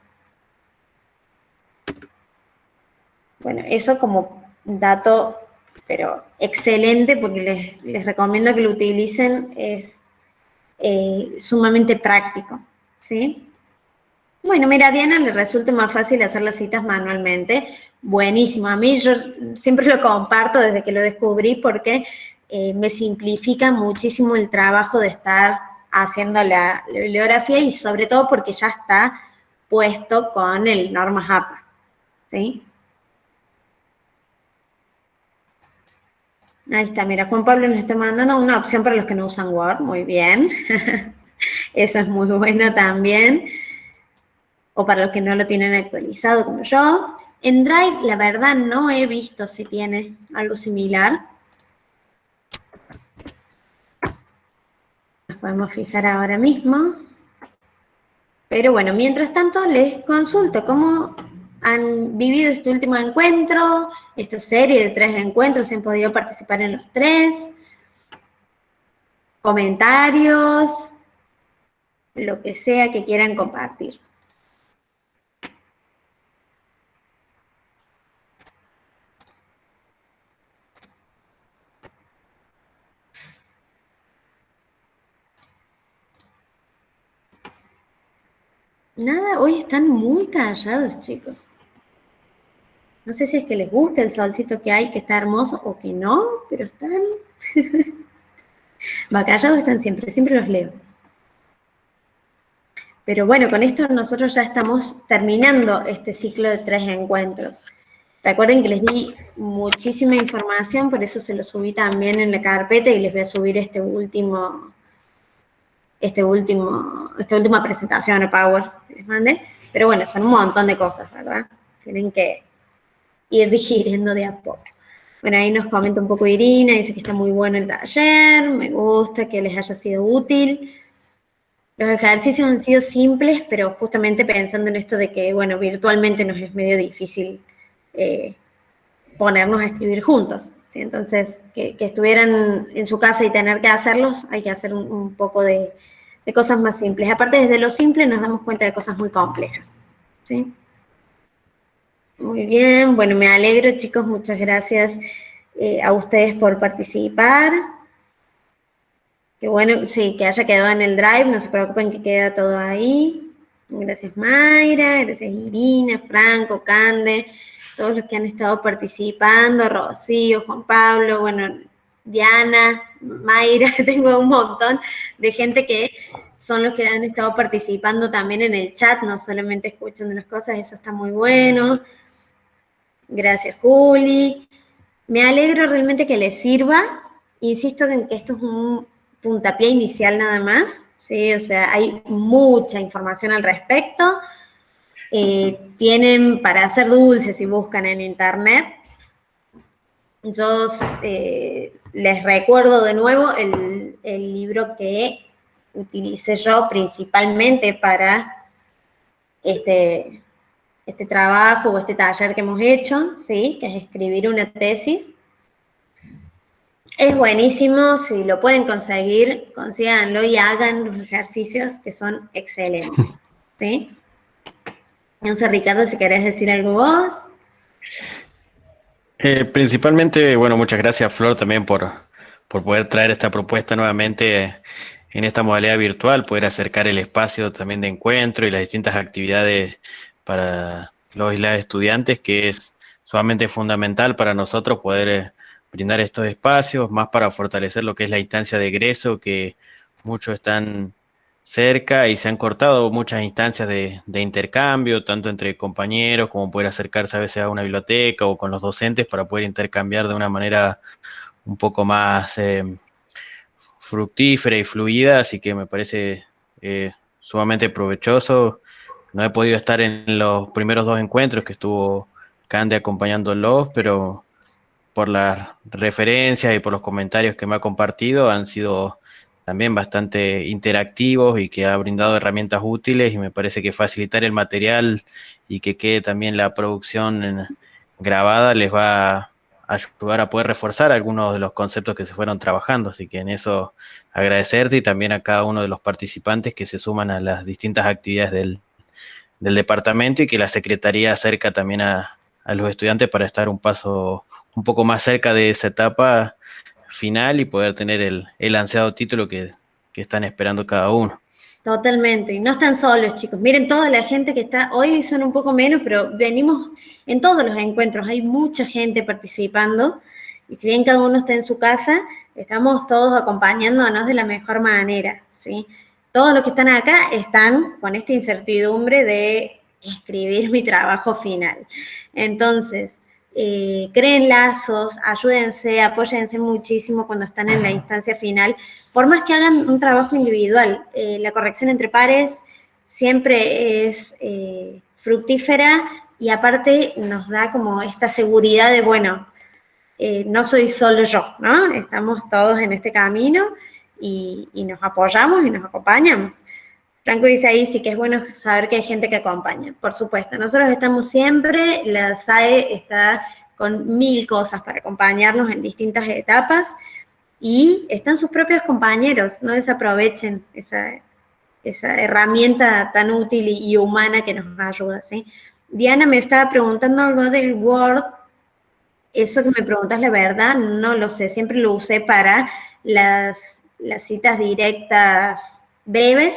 Bueno, eso como dato, pero excelente, porque les recomiendo que lo utilicen, es sumamente práctico, ¿sí? Bueno, mira, a Diana le resulta más fácil hacer las citas manualmente. Buenísimo, a mí yo siempre lo comparto desde que lo descubrí porque me simplifica muchísimo el trabajo de estar haciendo la bibliografía y sobre todo porque ya está puesto con el normas APA, ¿sí? Ahí está, mira, Juan Pablo nos está mandando una opción para los que no usan Word, muy bien. Eso es muy bueno también. O para los que no lo tienen actualizado como yo. En Drive, la verdad, no he visto si tiene algo similar. Nos podemos fijar ahora mismo. Pero bueno, mientras tanto les consulto cómo han vivido este último encuentro, esta serie de 3 encuentros, si han podido participar en los 3. Comentarios, lo que sea que quieran compartir. Nada, hoy están muy callados, chicos. No sé si es que les gusta el solcito que hay, que está hermoso, o que no, pero están... Va, callados están siempre, siempre los leo. Pero bueno, con esto nosotros ya estamos terminando este ciclo de 3 encuentros. Recuerden que les di muchísima información, por eso se lo subí también en la carpeta y les voy a subir esta última presentación o Power que les mandé. Pero bueno, son un montón de cosas, ¿verdad? Tienen que ir digiriendo de a poco. Bueno, ahí nos comenta un poco Irina, dice que está muy bueno el taller, me gusta que les haya sido útil. Los ejercicios han sido simples, pero justamente pensando en esto de que, bueno, virtualmente nos es medio difícil ponernos a escribir juntos, ¿sí? Entonces, que estuvieran en su casa y tener que hacerlos, hay que hacer un poco de cosas más simples. Aparte, desde lo simple nos damos cuenta de cosas muy complejas, ¿sí? Muy bien, bueno, me alegro, chicos, muchas gracias a ustedes por participar. Que bueno, sí, que haya quedado en el Drive, no se preocupen que queda todo ahí. Gracias Mayra, gracias Irina, Franco, Cande, todos los que han estado participando, Rocío, Juan Pablo, bueno, Diana, Mayra, tengo un montón de gente que son los que han estado participando también en el chat, no solamente escuchando las cosas, eso está muy bueno. Gracias Juli. Me alegro realmente que les sirva. Insisto en que esto es un puntapié inicial nada más, ¿sí? O sea, hay mucha información al respecto. Tienen para hacer dulces si buscan en internet. Yo les recuerdo de nuevo el libro que utilicé yo principalmente para este trabajo o este taller que hemos hecho, ¿sí? Que es escribir una tesis. Es buenísimo, si lo pueden conseguir, consíganlo y hagan los ejercicios que son excelentes, ¿sí? No sé, Ricardo, si querés decir algo vos. Principalmente, bueno, muchas gracias, Flor, también por poder traer esta propuesta nuevamente en esta modalidad virtual, poder acercar el espacio también de encuentro y las distintas actividades para los y las estudiantes, que es sumamente fundamental para nosotros poder brindar estos espacios, más para fortalecer lo que es la instancia de egreso, que muchos están cerca y se han cortado muchas instancias de intercambio, tanto entre compañeros como poder acercarse a veces a una biblioteca o con los docentes para poder intercambiar de una manera un poco más fructífera y fluida, así que me parece sumamente provechoso. No he podido estar en los primeros 2 encuentros que estuvo Cande acompañándolos, pero por las referencias y por los comentarios que me ha compartido han sido también bastante interactivos y que ha brindado herramientas útiles, y me parece que facilitar el material y que quede también la producción grabada les va a ayudar a poder reforzar algunos de los conceptos que se fueron trabajando, así que en eso agradecerte y también a cada uno de los participantes que se suman a las distintas actividades del departamento y que la Secretaría acerca también a los estudiantes para estar un paso un poco más cerca de esa etapa final y poder tener el ansiado título que están esperando cada uno. Totalmente, y no están solos, chicos. Miren toda la gente que está, hoy son un poco menos, pero venimos en todos los encuentros, hay mucha gente participando, y si bien cada uno está en su casa, estamos todos acompañándonos de la mejor manera, ¿sí? Todos los que están acá están con esta incertidumbre de escribir mi trabajo final. Entonces, creen lazos, ayúdense, apóyense muchísimo cuando están en la instancia final, por más que hagan un trabajo individual. La corrección entre pares siempre es fructífera y aparte nos da como esta seguridad de, bueno, no soy solo yo, ¿no? Estamos todos en este camino y nos apoyamos y nos acompañamos. Franco dice ahí, sí que es bueno saber que hay gente que acompaña, por supuesto. Nosotros estamos siempre, la SAE está con 1000 cosas para acompañarnos en distintas etapas y están sus propios compañeros, no desaprovechen esa herramienta tan útil y humana que nos ayuda, ¿sí? Diana me estaba preguntando algo del Word. Eso que me preguntas, la verdad, no lo sé. Siempre lo usé para las citas directas breves,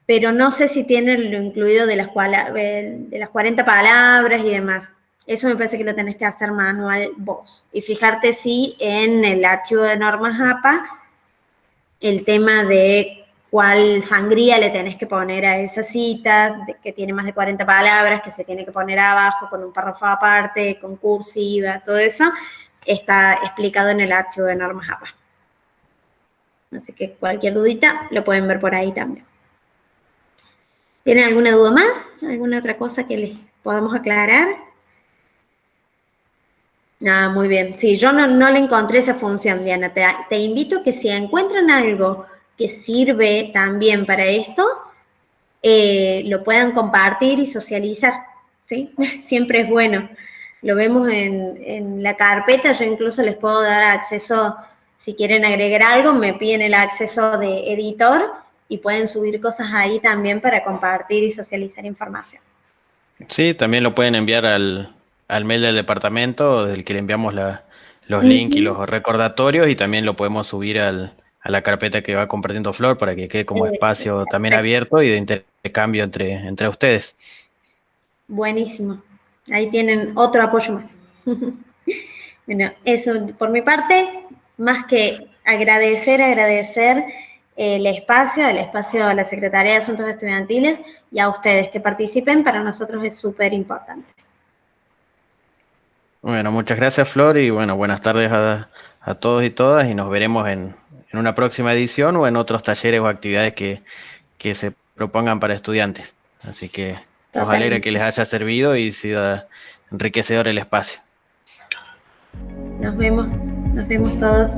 pero no sé si tiene lo incluido de las 40 palabras y demás. Eso me parece que lo tenés que hacer manual vos. Y fijarte si en el archivo de normas APA el tema de cuál sangría le tenés que poner a esa cita, que tiene más de 40 palabras, que se tiene que poner abajo con un párrafo aparte, con cursiva, todo eso, está explicado en el archivo de normas APA. Así que cualquier dudita lo pueden ver por ahí también. ¿Tienen alguna duda más? ¿Alguna otra cosa que les podamos aclarar? Ah, muy bien. Sí, yo no le encontré esa función, Diana. Te invito a que si encuentran algo que sirve también para esto, lo puedan compartir y socializar, ¿sí? Siempre es bueno. Lo vemos en la carpeta, yo incluso les puedo dar acceso, si quieren agregar algo, me piden el acceso de editor y pueden subir cosas ahí también para compartir y socializar información. Sí, también lo pueden enviar al mail del departamento, del que le enviamos los links y los recordatorios, y también lo podemos subir a la carpeta que va compartiendo Flor para que quede como espacio también abierto y de intercambio entre ustedes. Buenísimo. Ahí tienen otro apoyo más. Bueno, eso por mi parte, más que agradecer el espacio a la Secretaría de Asuntos Estudiantiles y a ustedes que participen, para nosotros es súper importante. Bueno, muchas gracias, Flor, y bueno, buenas tardes a todos y todas, y nos veremos en una próxima edición o en otros talleres o actividades que se propongan para estudiantes. Así que nos alegra que les haya servido y sea enriquecedor el espacio. Nos vemos todos.